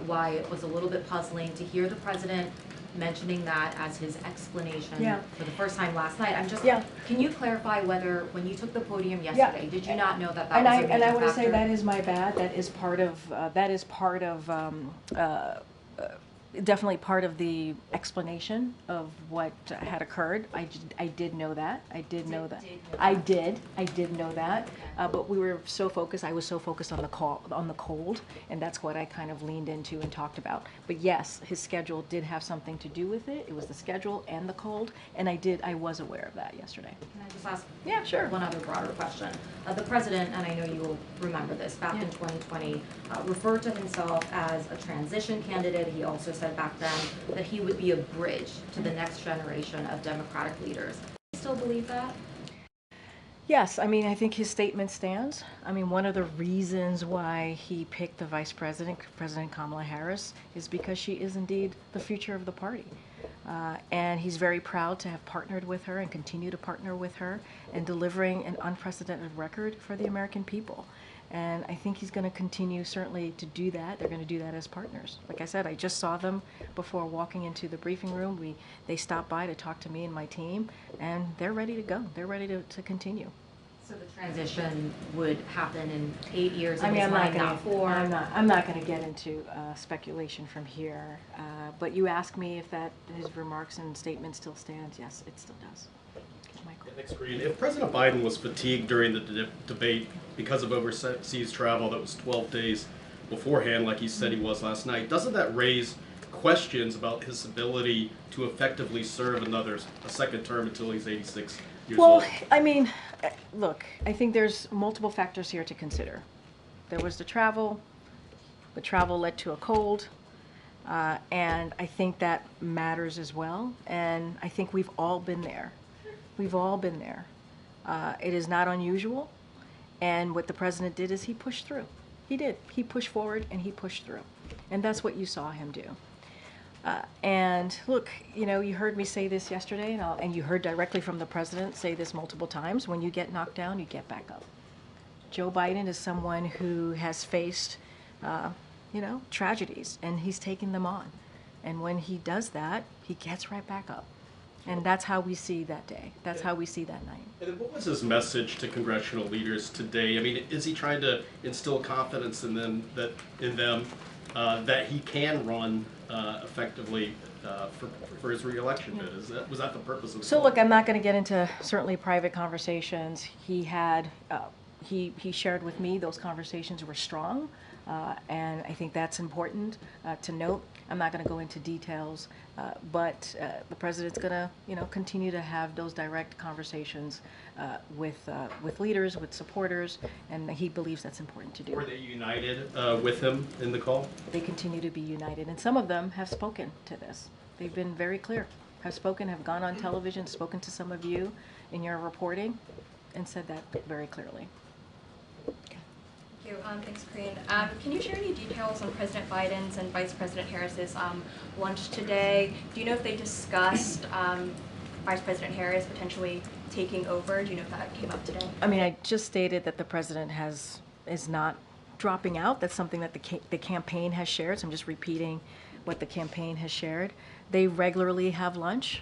S13: why it was a little bit puzzling to hear the president mentioning that as his explanation for the first time last night. I'm just, can you clarify whether when you took the podium yesterday, did you not know that that was a major factor?
S8: And I want to say that is my bad. That is part of definitely part of the explanation of what had occurred. I did know that. I did know that. I did know that. But we were so focused. I was so focused on the cold, and that's what I kind of leaned into and talked about. But yes, his schedule did have something to do with it. It was the schedule and the cold, and I was aware of that yesterday.
S13: Can I just ask one other broader question? The president, and I know you will remember this, back in 2020, referred to himself as a transition candidate. He also said back then that he would be a bridge to the next generation of Democratic leaders. Do you still believe that?
S8: Yes, I mean, I think his statement stands. I mean, one of the reasons why he picked the vice president, President Kamala Harris, is because she is indeed the future of the party. And he's very proud to have partnered with her and continue to partner with her in delivering an unprecedented record for the American people. And I think he's going to continue certainly to do that. They're going to do that as partners. Like I said, I just saw them before walking into the briefing room. They stopped by to talk to me and my team, and they're ready to go. They're ready to continue.
S13: So the transition would happen in 8 years in
S8: I mean,
S13: his mind, not 4?
S8: I'm not going to get into speculation from here. But you ask me if his remarks and statement still stands. Yes, it still does. Michael.
S14: Next, Karine. If President Biden was fatigued during the debate because of overseas travel that was 12 days beforehand, like he said he was last night, doesn't that raise questions about his ability to effectively serve a second term until he's 86 years old?
S8: Well, I mean, look, I think there's multiple factors here to consider. There was the travel led to a cold, and I think that matters as well. And I think we've all been there. We've all been there. It is not unusual. And what the president did is he pushed through. He did. He pushed forward and he pushed through. And that's what you saw him do. And look, you know, you heard me say this yesterday, and you heard directly from the president say this multiple times. When you get knocked down, you get back up. Joe Biden is someone who has faced, tragedies, and he's taken them on. And when he does that, he gets right back up. And that's how we see that day. That's how we see that night.
S14: And then what was his message to congressional leaders today? I mean, is he trying to instill confidence in them that he can run effectively for his reelection bid? Was that the purpose of the
S8: So
S14: call?
S8: look, I'm not going to get into certainly private conversations. He had he shared with me those conversations were strong, and I think that's important to note. I'm not going to go into details, but the president's going to continue to have those direct conversations with leaders, with supporters, and he believes that's important to do.
S14: Were they united with him in the call?
S8: They continue to be united, and some of them have spoken to this. They've been very clear, have gone on television, spoken to some of you in your reporting, and said that very clearly.
S15: Thank you. Thanks, Karine. Can you share any details on President Biden's and Vice President Harris's lunch today? Do you know if they discussed Vice President Harris potentially taking over? Do you know if that came up today?
S8: I mean, I just stated that the president is not dropping out. That's something that the campaign has shared. So I'm just repeating what the campaign has shared. They regularly have lunch,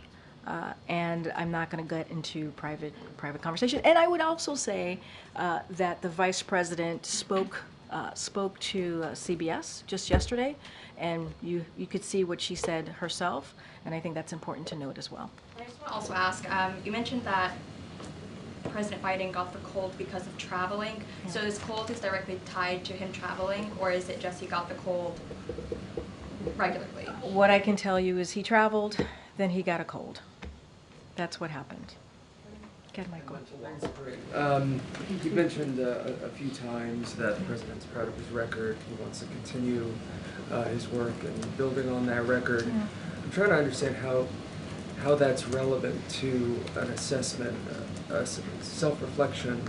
S8: and I'm not going to get into private conversation. And I would also say that the vice president spoke to CBS just yesterday, and you could see what she said herself, and I think that's important to note as well.
S15: I just want to also ask, you mentioned that President Biden got the cold because of traveling.
S8: Yeah.
S15: So this cold is directly tied to him traveling, or is it just he got the cold regularly?
S8: What I can tell you is he traveled, then he got a cold. That's what happened. Get Michael.
S16: You mentioned a few times that the president's proud of his record. He wants to continue his work and building on that record.
S8: Yeah.
S16: I'm trying to understand how that's relevant to an assessment, a self-reflection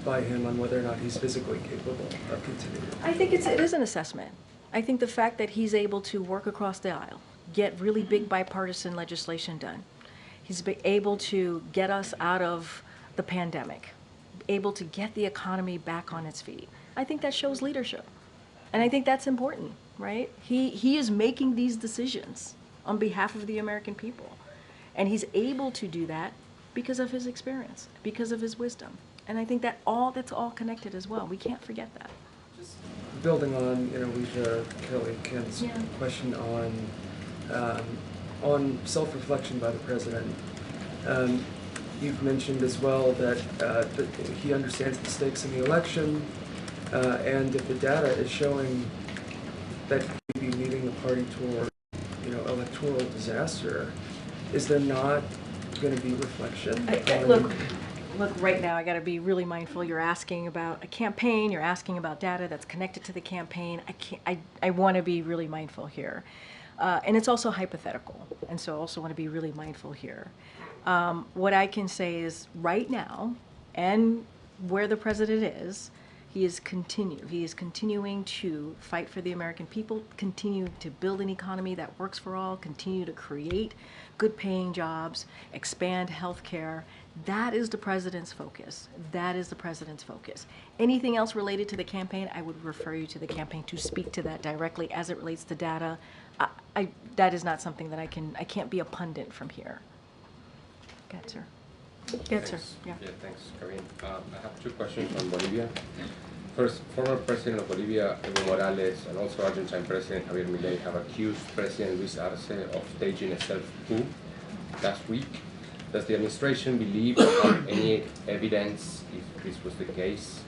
S16: by him on whether or not he's physically capable of continuing.
S8: I think it is an assessment. I think the fact that he's able to work across the aisle, get really big bipartisan legislation done, he's been able to get us out of the pandemic, able to get the economy back on its feet. I think that shows leadership. And I think that's important, right? He is making these decisions on behalf of the American people. And he's able to do that because of his experience, because of his wisdom. And I think that's all connected as well. We can't forget that.
S16: Building on, Alicia Kelly Kent's question on self-reflection by the president, you've mentioned as well that he understands the stakes in the election, and if the data is showing that he may be leading the party toward, electoral disaster, is there not going to be reflection?
S8: Look, right now I got to be really mindful. You're asking about a campaign. You're asking about data that's connected to the campaign. I want to be really mindful here, and it's also hypothetical. And so I also want to be really mindful here. What I can say is right now, and where the president is, he is continuing to fight for the American people, continue to build an economy that works for all, continue to create good paying jobs, expand health care. That is the president's focus. That is the president's focus. Anything else related to the campaign, I would refer you to the campaign to speak to that directly as it relates to data. That is not something that I can't be a pundit from here. Go ahead, sir. Good, sir. Yeah.
S17: Yeah, thanks, Karine. I have two questions on Bolivia. First, former President of Bolivia, Evo Morales, and also Argentine President Javier Milei have accused President Luis Arce of staging a self-coup last week. Does the administration believe or have any evidence if this was the case?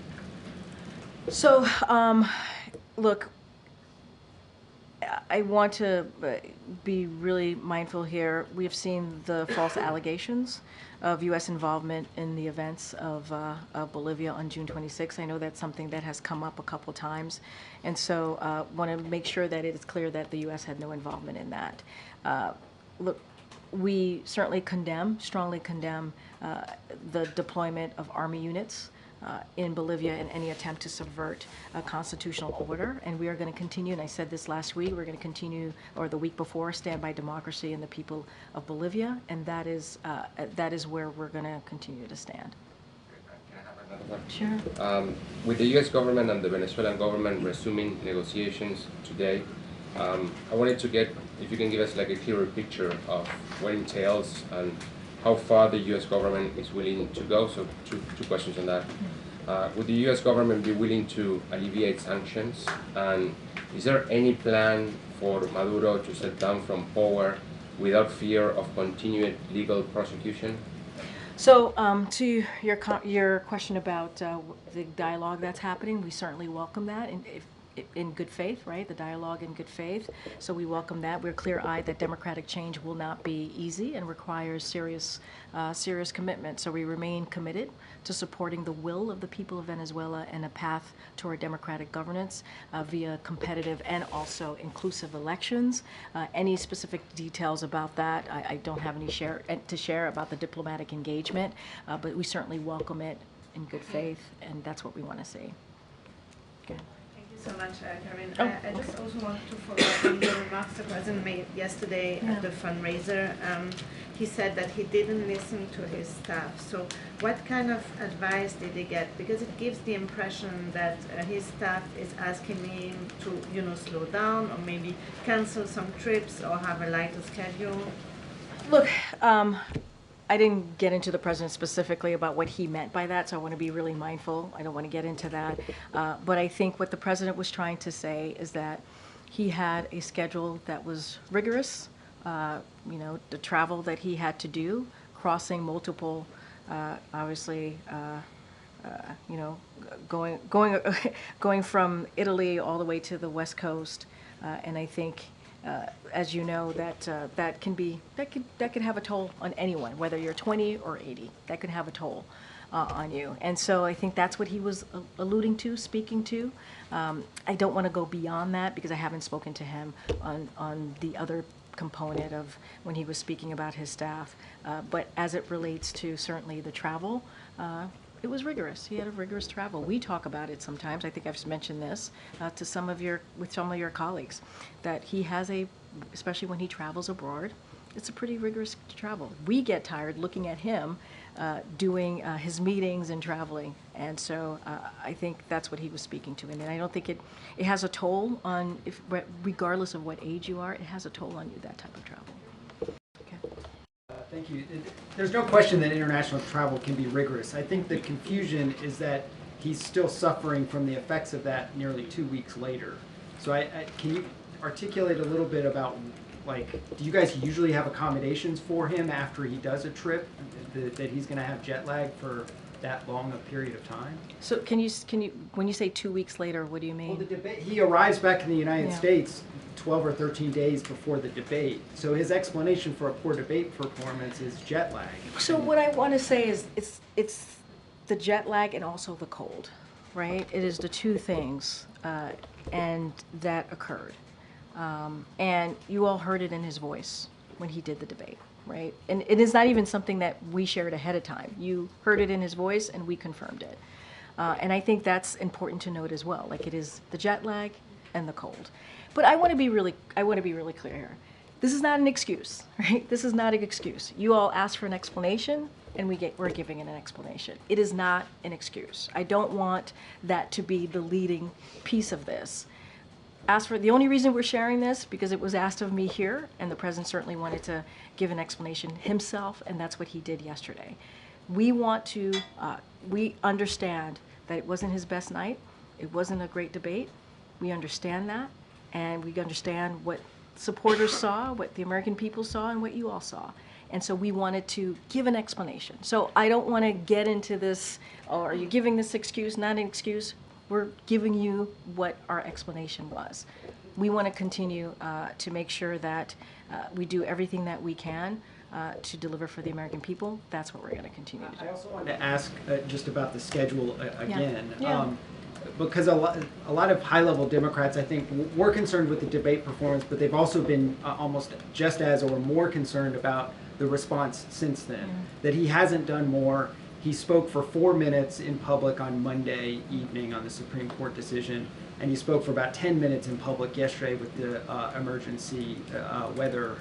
S8: So, look, I want to be really mindful here. We have seen the false allegations of U.S. involvement in the events of Bolivia on June 26. I know that's something that has come up a couple times, and so want to make sure that it is clear that the U.S. had no involvement in that. Look, we certainly strongly condemn the deployment of Army units in Bolivia in any attempt to subvert a constitutional order, and we are going to continue, and I said this last week, we're going to continue, or the week before, stand by democracy and the people of Bolivia, and that is where we're going to continue to stand.
S17: Can I have another one?
S8: Sure.
S17: With the U.S. government and the Venezuelan government resuming negotiations today, I wanted to get, if you can give us like a clearer picture of what it entails and how far the U.S. government is willing to go. So two questions on that. Would the U.S. government be willing to alleviate sanctions? And is there any plan for Maduro to step down from power without fear of continued legal prosecution?
S8: So to your question about the dialogue that's happening, we certainly welcome that. And in good faith, right? The dialogue in good faith. So we welcome that. We're clear-eyed that democratic change will not be easy and requires serious commitment. So we remain committed to supporting the will of the people of Venezuela and a path toward democratic governance via competitive and also inclusive elections. Any specific details about that, I don't have any to share about the diplomatic engagement, but we certainly welcome it in good faith, and that's what we want to see. Okay.
S18: So much, Karine. I just also want to follow up on the remarks the President made yesterday at the fundraiser. He said that he didn't listen to his staff. So what kind of advice did he get? Because it gives the impression that his staff is asking him to, slow down or maybe cancel some trips or have a lighter schedule.
S8: Look, I didn't get into the president specifically about what he meant by that, so I want to be really mindful. I don't want to get into that. But I think what the president was trying to say is that he had a schedule that was rigorous, the travel that he had to do, crossing multiple, obviously, going from Italy all the way to the West Coast, and I think as you know, that could have a toll on anyone, whether you're 20 or 80. That could have a toll on you. And so I think that's what he was alluding to, speaking to. I don't want to go beyond that because I haven't spoken to him on the other component of when he was speaking about his staff. But as it relates to certainly the travel, it was rigorous. He had a rigorous travel. We talk about it sometimes. I think I've mentioned this to some of your colleagues, that he has especially when he travels abroad, it's a pretty rigorous travel. We get tired looking at him doing his meetings and traveling, and so I think that's what he was speaking to. And I don't think it has a toll on, regardless of what age you are, it has a toll on you, that type of travel.
S2: Thank you. There's no question that international travel can be rigorous. I think the confusion is that he's still suffering from the effects of that nearly 2 weeks later. So can you articulate a little bit about, do you guys usually have accommodations for him after he does a trip, that he's going to have jet lag for that long a period of time? So
S8: can you, when you say 2 weeks later, what do you mean?
S2: Well, the debate, he arrives back in the United States 12 or 13 days before the debate. So his explanation for a poor debate performance is jet lag.
S8: So what I want to say is it's the jet lag and also the cold, right? It is the two things, and that occurred. And you all heard it in his voice when he did the debate, right? And it is not even something that we shared ahead of time. You heard it in his voice, and we confirmed it. And I think that's important to note as well. Like, it is the jet lag and the cold. But I want to be really clear here. This is not an excuse, right? This is not an excuse. You all asked for an explanation, and we're giving it an explanation. It is not an excuse. I don't want that to be the leading piece of this. The only reason we're sharing this, because it was asked of me here, and the president certainly wanted to give an explanation himself, and that's what he did yesterday. We understand that it wasn't his best night. It wasn't a great debate. We understand that, and we understand what supporters saw, what the American people saw, and what you all saw. And so we wanted to give an explanation. So I don't want to get into this, oh, are you giving this excuse, not an excuse? We're giving you what our explanation was. We want to continue to make sure that we do everything that we can to deliver for the American people. That's what we're going to continue to do.
S2: I also wanted to ask just about the schedule again.
S8: Yeah.
S2: Because a lot of high-level Democrats, I think, were concerned with the debate performance, but they've also been almost just as or more concerned about the response since then. That he hasn't done more. He spoke for 4 minutes in public on Monday evening on the Supreme Court decision, and he spoke for about 10 minutes in public yesterday with the emergency weather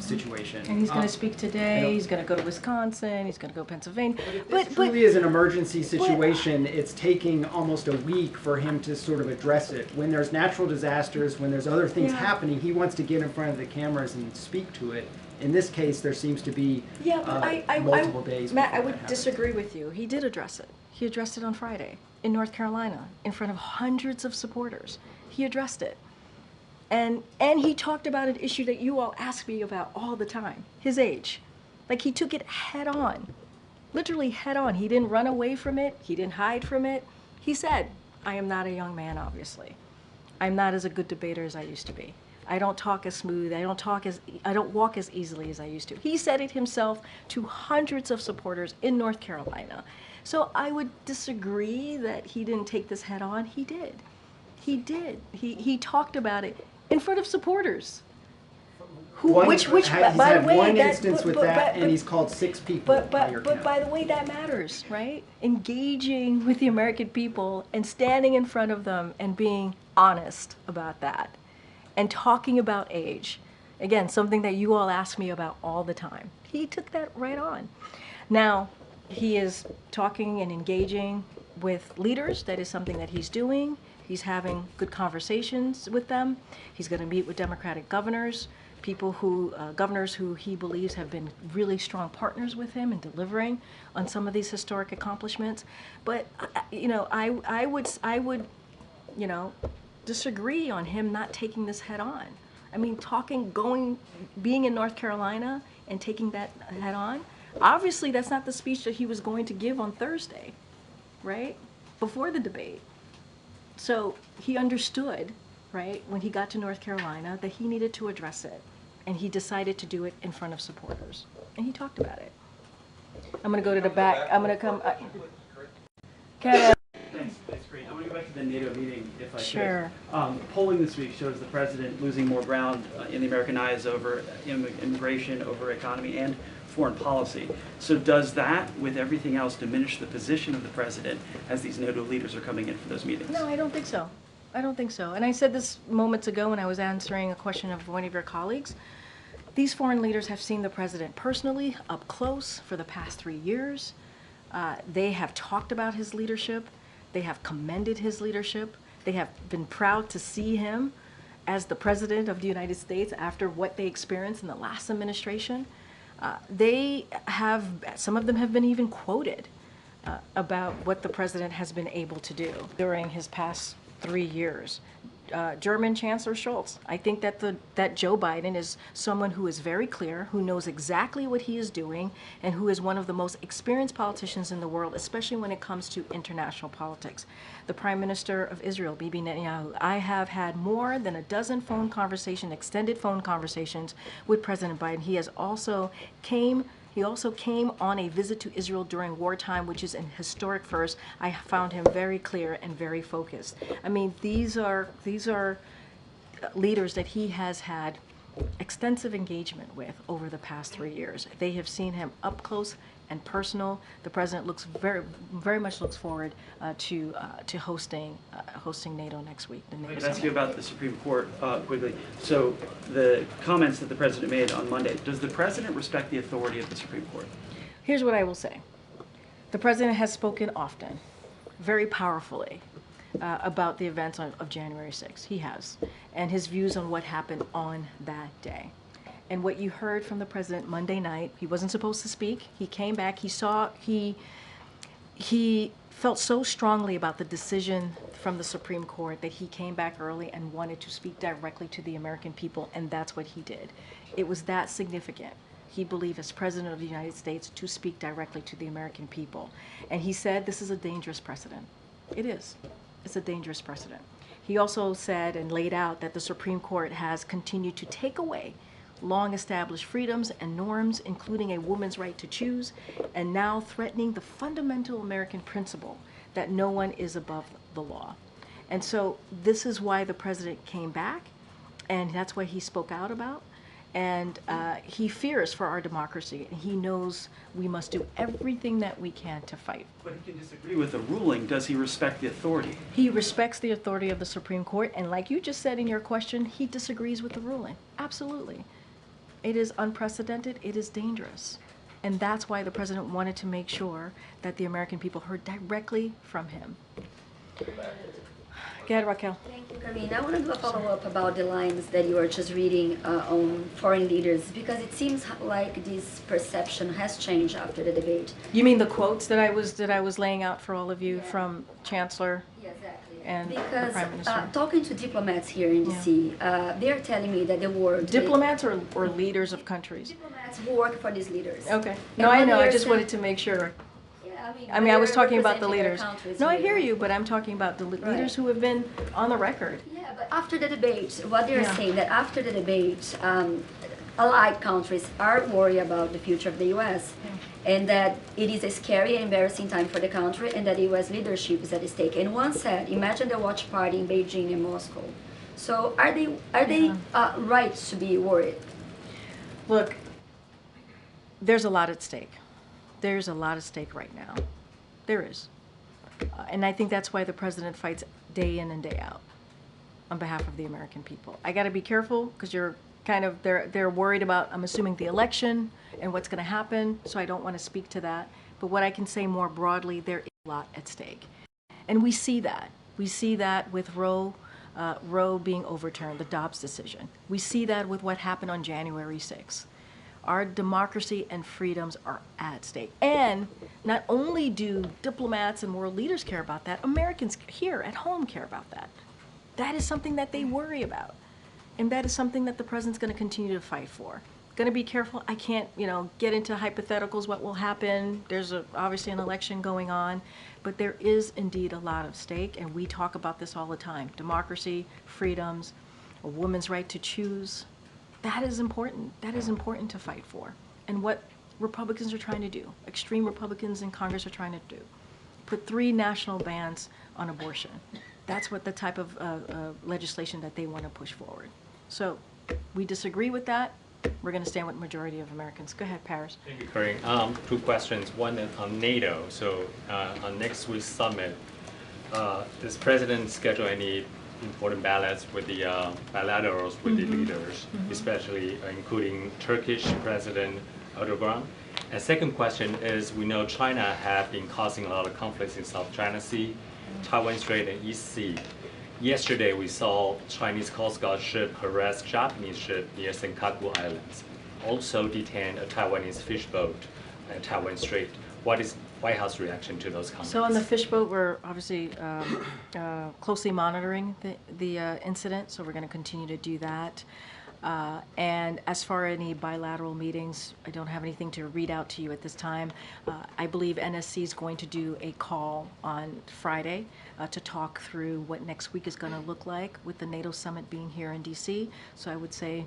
S2: situation.
S8: And he's going to speak today. He's going to go to Wisconsin. He's going to go to Pennsylvania.
S2: But it truly is an emergency situation. It's taking almost a week for him to sort of address it. When there's natural disasters, when there's other things happening, he wants to get in front of the cameras and speak to it. In this case, there seems to be multiple days.
S8: Matt, I would disagree with you. He did address it. He addressed it on Friday in North Carolina in front of hundreds of supporters. He addressed it. And he talked about an issue that you all ask me about all the time, his age. Like, he took it head on, literally head on. He didn't run away from it. He didn't hide from it. He said, I am not a young man, obviously. I'm not as a good debater as I used to be. I don't talk as smooth. I don't walk as easily as I used to. He said it himself to hundreds of supporters in North Carolina. So I would disagree that he didn't take this head on. He did. He did. He talked about it in front of supporters.
S2: He's had one instance with that, and he's called 6 people.
S8: But by the way, that matters, right? Engaging with the American people and standing in front of them and being honest about that. And talking about age. Again, something that you all ask me about all the time. He took that right on. Now, he is talking and engaging with leaders. That is something that he's doing. He's having good conversations with them. He's going to meet with Democratic governors, governors who he believes have been really strong partners with him in delivering on some of these historic accomplishments. But, I would disagree on him not taking this head on. I mean, being in North Carolina and taking that head on, obviously that's not the speech that he was going to give on Thursday, right? Before the debate. So he understood, right, when he got to North Carolina that he needed to address it. And he decided to do it in front of supporters. And he talked about it. I'm going to go to the back. I'm going to come.
S19: Thanks, Karine. I want to go back to the NATO meeting, if I
S8: Sure.
S19: could. Polling this week shows the president losing more ground in the American eyes over immigration, over economy, and foreign policy. So does that, with everything else, diminish the position of the president as these NATO leaders are coming in for those meetings?
S8: No, I don't think so. I don't think so. And I said this moments ago when I was answering a question of one of your colleagues. These foreign leaders have seen the president personally, up close, for the past 3 years. They have talked about his leadership. They have commended his leadership. They have been proud to see him as the president of the United States after what they experienced in the last administration. Some of them have been even quoted about what the president has been able to do during his past 3 years. German Chancellor Scholz. I think that Joe Biden is someone who is very clear, who knows exactly what he is doing, and who is one of the most experienced politicians in the world, especially when it comes to international politics. The Prime Minister of Israel, Bibi Netanyahu. I have had more than a dozen extended phone conversations with President Biden. He also came on a visit to Israel during wartime, which is an historic first. I found him very clear and very focused. I mean, these are leaders that he has had extensive engagement with over the past 3 years. They have seen him up close and personal. The president looks very much looks forward to hosting NATO next week. The
S19: I
S8: NATO
S19: could ask
S8: summit.
S19: you about the Supreme Court quickly. So the comments that the president made on Monday, does the president respect the authority of the Supreme Court?
S8: Here's what I will say. The president has spoken often, very powerfully, about the events of January 6th. He has, and his views on what happened on that day. And what you heard from the president Monday night, he wasn't supposed to speak. He came back. He felt so strongly about the decision from the Supreme Court that he came back early and wanted to speak directly to the American people, and that's what he did. It was that significant. He believed, as President of the United States, to speak directly to the American people. And he said this is a dangerous precedent. It is. It's a dangerous precedent. He also said and laid out that the Supreme Court has continued to take away long-established freedoms and norms, including a woman's right to choose, and now threatening the fundamental American principle that no one is above the law. And so this is why the president came back, and that's what he spoke out about. And he fears for our democracy, and he knows we must do everything that we can to fight.
S19: But he can disagree with the ruling. Does he respect the authority?
S8: He respects the authority of the Supreme Court, and like you just said in your question, he disagrees with the ruling. Absolutely. It is unprecedented. It is dangerous. And that's why the president wanted to make sure that the American people heard directly from him. Go ahead, Raquel.
S20: Thank you, Karine. I want to do a follow-up about the lines that you were just reading on foreign leaders, because it seems like this perception has changed after the debate.
S8: You mean the quotes that I was laying out for all of you from Chancellor and the
S20: Because
S8: Prime Minister?
S20: talking to diplomats here in DC, they're telling me that the word...
S8: Diplomats or leaders of countries?
S20: Diplomats who work for these leaders.
S8: Okay. No, I know. I just wanted to make sure. I mean, I was talking about the leaders. No, I hear you, but I'm talking about the leaders who have been on the record.
S20: Yeah, but after the debate, what they're saying that after the debate, allied countries are worried about the future of the U.S. and that it is a scary and embarrassing time for the country, and that the U.S. leadership is at stake. And one said, imagine the watch party in Beijing and Moscow. So are they right to be worried?
S8: Look, there's a lot at stake. There's a lot at stake right now. There is. And I think that's why the president fights day in and day out on behalf of the American people. I got to be careful because you're kind of, they're worried about, I'm assuming, the election and what's going to happen, so I don't want to speak to that. But what I can say more broadly, there is a lot at stake. And we see that. We see that with Roe being overturned, the Dobbs decision. We see that with what happened on January 6th. Our democracy and freedoms are at stake. And not only do diplomats and world leaders care about that, Americans here at home care about that. That is something that they worry about. And that is something that the president's going to continue to fight for. Going to be careful. I can't, get into hypotheticals, what will happen. There's obviously an election going on. But there is indeed a lot at stake, and we talk about this all the time. Democracy, freedoms, a woman's right to choose. That is important. That is important to fight for. And what Republicans are trying to do, extreme Republicans in Congress are trying to do, put 3 national bans on abortion. That's what the type of legislation that they want to push forward. So we disagree with that. We're going to stand with the majority of Americans. Go ahead, Paris.
S21: Thank you, Karine. 2 questions. One is on NATO. So on next week's summit, does President schedule any important ballots with the bilaterals with the leaders, especially including Turkish President Erdogan? And second question is, we know China have been causing a lot of conflicts in South China Sea, Taiwan Strait, and East Sea. Yesterday, we saw Chinese Coast Guard ship harass Japanese ship near Senkaku Islands, also detained a Taiwanese fish boat at Taiwan Strait. What is White House reaction to those comments?
S8: So on the fish boat, we're obviously closely monitoring the incident, so we're going to continue to do that. And as far as any bilateral meetings, I don't have anything to read out to you at this time. I believe NSC is going to do a call on Friday to talk through what next week is going to look like with the NATO summit being here in DC. So I would say,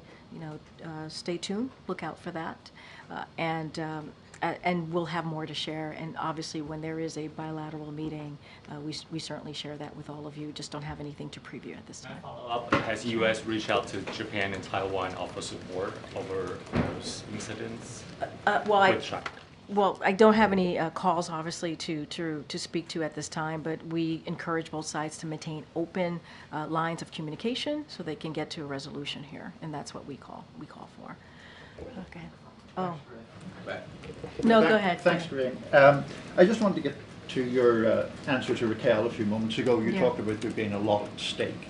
S8: stay tuned, look out for that. And and we'll have more to share. And obviously, when there is a bilateral meeting, we certainly share that with all of you. Just don't have anything to preview at this time.
S21: Has U.S. reached out to Japan and Taiwan offer support over those incidents?
S8: Well, I don't have any calls, obviously, to speak to at this time, but we encourage both sides to maintain open lines of communication so they can get to a resolution here, and that's what we call for. Okay. Oh. No, go ahead.
S6: Thanks, Karine. I just wanted to get to your answer to Raquel a few moments ago. You talked about there being a lot at stake.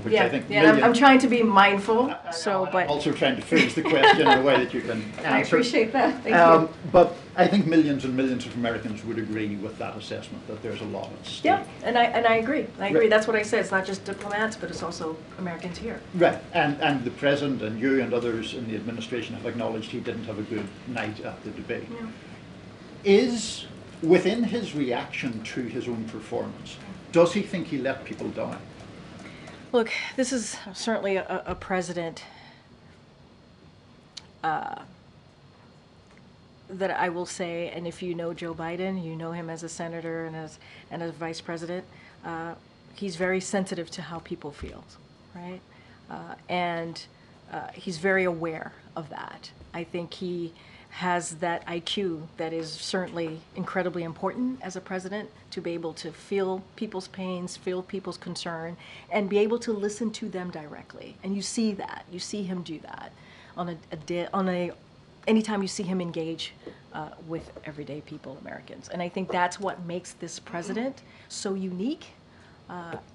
S6: Which I think
S8: I'm trying to be mindful. But
S6: also trying to phrase the question in a way that you can answer.
S8: I appreciate that. Thank you.
S6: But I think millions and millions of Americans would agree with that assessment that there's a lot at stake.
S8: Yeah, and I agree. I agree.
S6: Right.
S8: That's what I said. It's not just diplomats, but it's also Americans here.
S6: Right, and the president and you and others in the administration have acknowledged he didn't have a good night at the debate.
S8: Yeah.
S6: Is within his reaction to his own performance, does he think he let people down?
S8: Look, this is certainly a president that I will say, and if you know Joe Biden, you know him as a senator and as vice president, he's very sensitive to how people feel, right? And he's very aware of that. I think he has that IQ that is certainly incredibly important as a president, to be able to feel people's pains, feel people's concern, and be able to listen to them directly. And you see that. You see him do that anytime you see him engage with everyday people, Americans. And I think that's what makes this president so unique.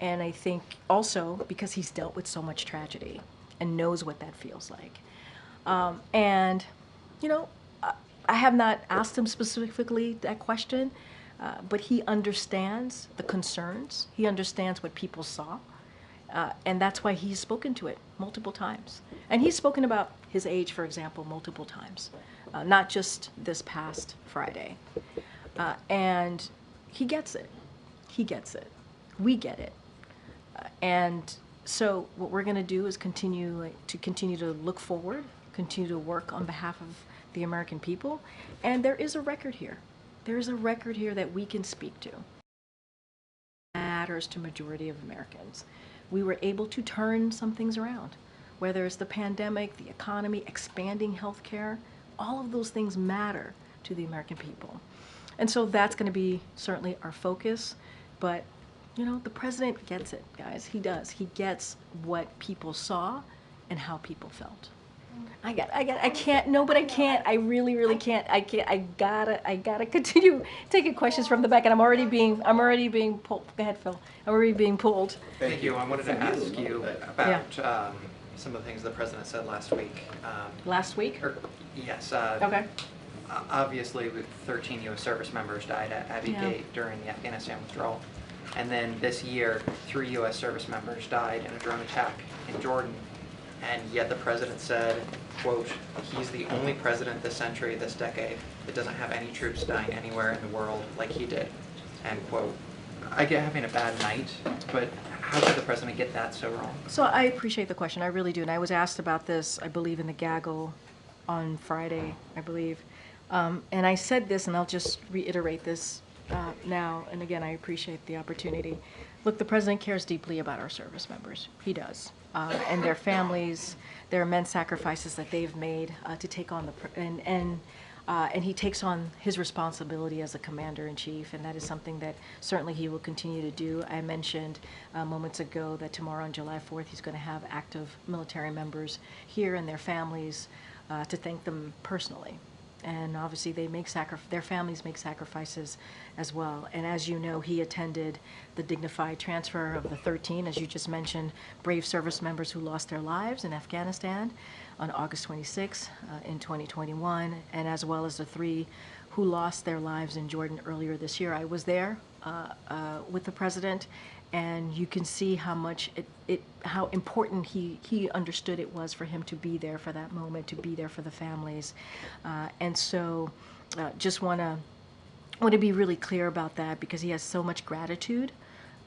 S8: And I think also because he's dealt with so much tragedy and knows what that feels like. And, I have not asked him specifically that question, but he understands the concerns. He understands what people saw. And that's why he's spoken to it multiple times. And he's spoken about his age, for example, multiple times, not just this past Friday. And he gets it. He gets it. We get it. And so what we're going to do is continue to look forward, continue to work on behalf of the American people. And there is a record here. There is a record here that we can speak to. Matters to majority of Americans. We were able to turn some things around, whether it's the pandemic, the economy, expanding healthcare. All of those things matter to the American people. And so that's going to be certainly our focus. But, the president gets it, guys. He does. He gets what people saw and how people felt. I really can't. I gotta continue taking questions from the back, and I'm already being pulled. Go ahead, Phil. I'm already being pulled.
S22: Thank you. I wanted to ask you about some of the things the president said last week.
S8: Last week?
S22: Yes.
S8: Okay.
S22: Obviously, 13 U.S. service members died at Abbey Gate during the Afghanistan withdrawal. And then this year, 3 U.S. service members died in a drone attack in Jordan. And yet the president said, quote, he's the only president this century, this decade, that doesn't have any troops dying anywhere in the world like he did, end quote. I get having a bad night, but how could the president get that so wrong?
S8: So I appreciate the question, I really do. And I was asked about this, I believe, in the gaggle on Friday, I believe. And I said this, and I'll just reiterate this now. And again, I appreciate the opportunity. Look, the president cares deeply about our service members. He does. And their families, their immense sacrifices that they've made to take on and he takes on his responsibility as a commander-in-chief, and that is something that certainly he will continue to do. I mentioned moments ago that tomorrow on July 4th he's going to have active military members here and their families to thank them personally. And obviously their families make sacrifices as well. And as you know, he attended the dignified transfer of the 13, as you just mentioned, brave service members who lost their lives in Afghanistan on August 26 in 2021, and as well as the 3 who lost their lives in Jordan earlier this year. I was there with the president, and you can see how much how important he understood it was for him to be there for that moment, to be there for the families. And so just want to be really clear about that, because he has so much gratitude.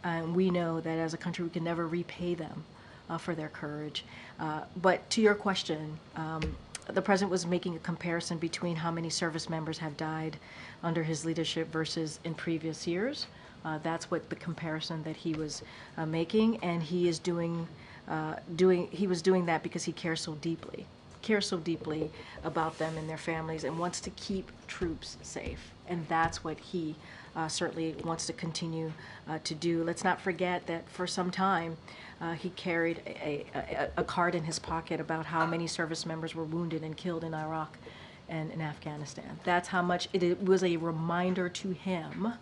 S8: And we know that as a country we can never repay them for their courage. But to your question, the president was making a comparison between how many service members have died under his leadership versus in previous years. That's what the comparison that he was making, and he is he was doing that because he cares so deeply about them and their families, and wants to keep troops safe. And that's what he certainly wants to continue to do. Let's not forget that for some time he carried a card in his pocket about how many service members were wounded and killed in Iraq and in Afghanistan. That's how much it was a reminder to him,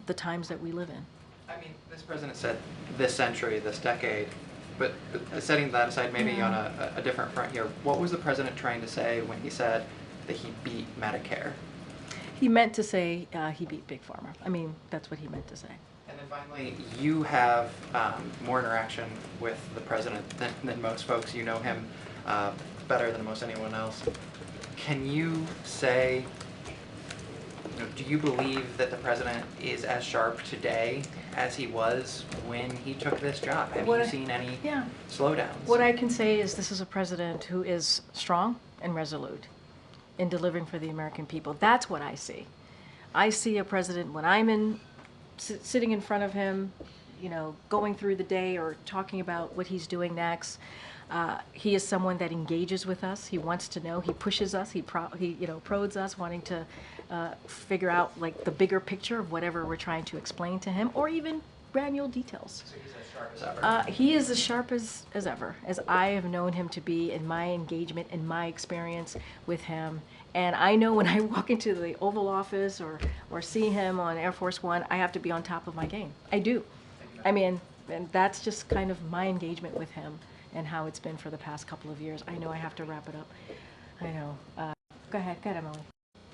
S8: the times that we live in.
S22: I mean, this president said this century, this decade, but setting that aside, maybe on a different front here, what was the president trying to say when he said that he beat Medicare?
S8: He meant to say he beat Big Pharma. I mean, that's what he meant to say.
S22: And then finally, you have more interaction with the president than most folks. You know him better than most anyone else. Can you say, do you believe that the president is as sharp today as he was when he took this job? Have you seen any slowdowns?
S8: What I can say is this is a president who is strong and resolute in delivering for the American people. That's what I see. I see a president when I'm sitting in front of him, going through the day or talking about what he's doing next. He is someone that engages with us. He wants to know. He pushes us. He prods us, wanting to figure out like the bigger picture of whatever we're trying to explain to him, or even granular details.
S22: So he's as sharp as ever.
S8: He is as sharp as ever, as I have known him to be in my engagement and my experience with him. And I know when I walk into the Oval Office or see him on Air Force One, I have to be on top of my game. I do. I mean, and that's just kind of my engagement with him and how it's been for the past couple of years. I know I have to wrap it up. I know. Go ahead, Emily.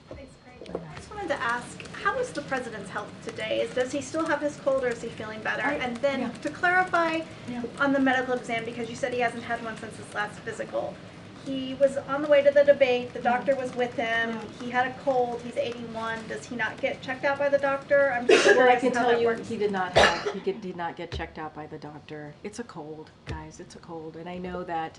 S1: Thanks, Greg. I just wanted to ask, how is the president's health today? Does he still have his cold, or is he feeling better? And then to clarify on the medical exam, because you said he hasn't had one since his last physical. He was on the way to the debate. The doctor was with him. He had a cold. He's 81. Does he not get checked out by the doctor? I'm just curious.
S8: Well, I can
S1: how
S8: tell
S1: that
S8: you
S1: works.
S8: he did not get checked out by the doctor. It's a cold, guys. It's a cold, and I know that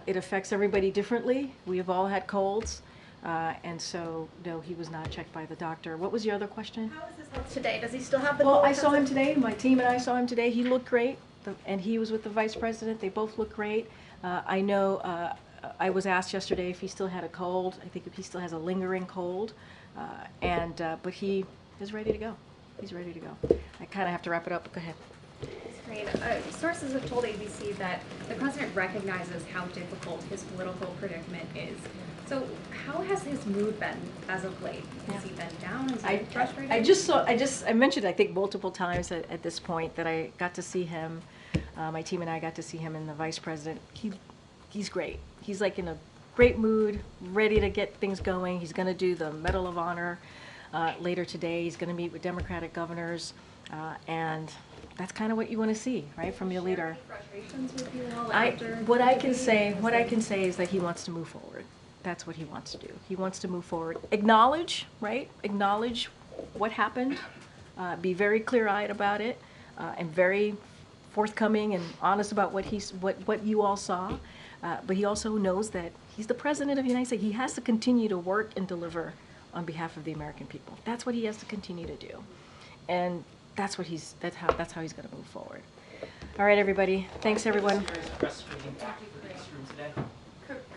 S8: it affects everybody differently. We have all had colds, and so no, he was not checked by the doctor. What was your other question?
S1: How is his health today? Does he still have the
S8: Well,
S1: cold?
S8: I saw him today. My team and I saw him today. He looked great, and he was with the vice president. They both looked great. I know. I was asked yesterday if he still had a cold. I think if he still has a lingering cold, but he is ready to go. He's ready to go. I kind of have to wrap it up. Go ahead.
S4: Great. Sources have told ABC that the president recognizes how difficult his political predicament is. So how has his mood been as of late? Has he been down? Is he frustrated?
S8: I mentioned I think multiple times at this point that I got to see him. My team and I got to see him and the vice president. He's great. He's like in a great mood, ready to get things going. He's going to do the Medal of Honor later today. He's going to meet with Democratic governors, and that's kind of what you want to see, right, from your leader.
S4: Frustrations with you all
S8: What I can say is that he wants to move forward. That's what he wants to do. He wants to move forward. Acknowledge, right? Acknowledge what happened. Be very clear-eyed about it, and very forthcoming and honest about what you all saw. But he also knows that he's the president of the United States. He has to continue to work and deliver on behalf of the American people. That's what he has to continue to do, and that's how he's going to move forward. All right, everybody. Thanks, everyone.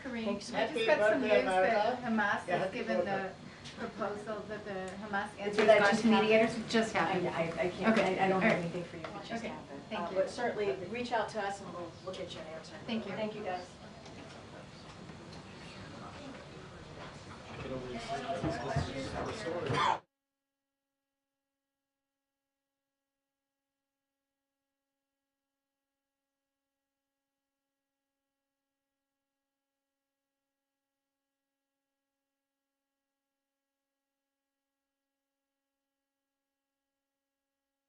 S23: Karine, I just
S8: Happy
S23: got some
S8: birthday,
S23: news that
S8: America.
S23: Hamas
S8: Yeah,
S23: has
S8: happy
S23: given
S8: birthday.
S23: the proposal that the Hamas
S8: Did that
S23: answers
S8: just
S23: got
S8: mediators?
S23: mediators just happened.
S8: I can't.
S23: Okay.
S8: I don't
S23: All
S8: have
S23: right.
S8: anything for you. It just
S23: Okay.
S8: happened.
S23: Thank you.
S8: But certainly reach out to us and we'll get you an answer.
S23: Thank you.
S8: Thank you, guys.
S14: Get over these-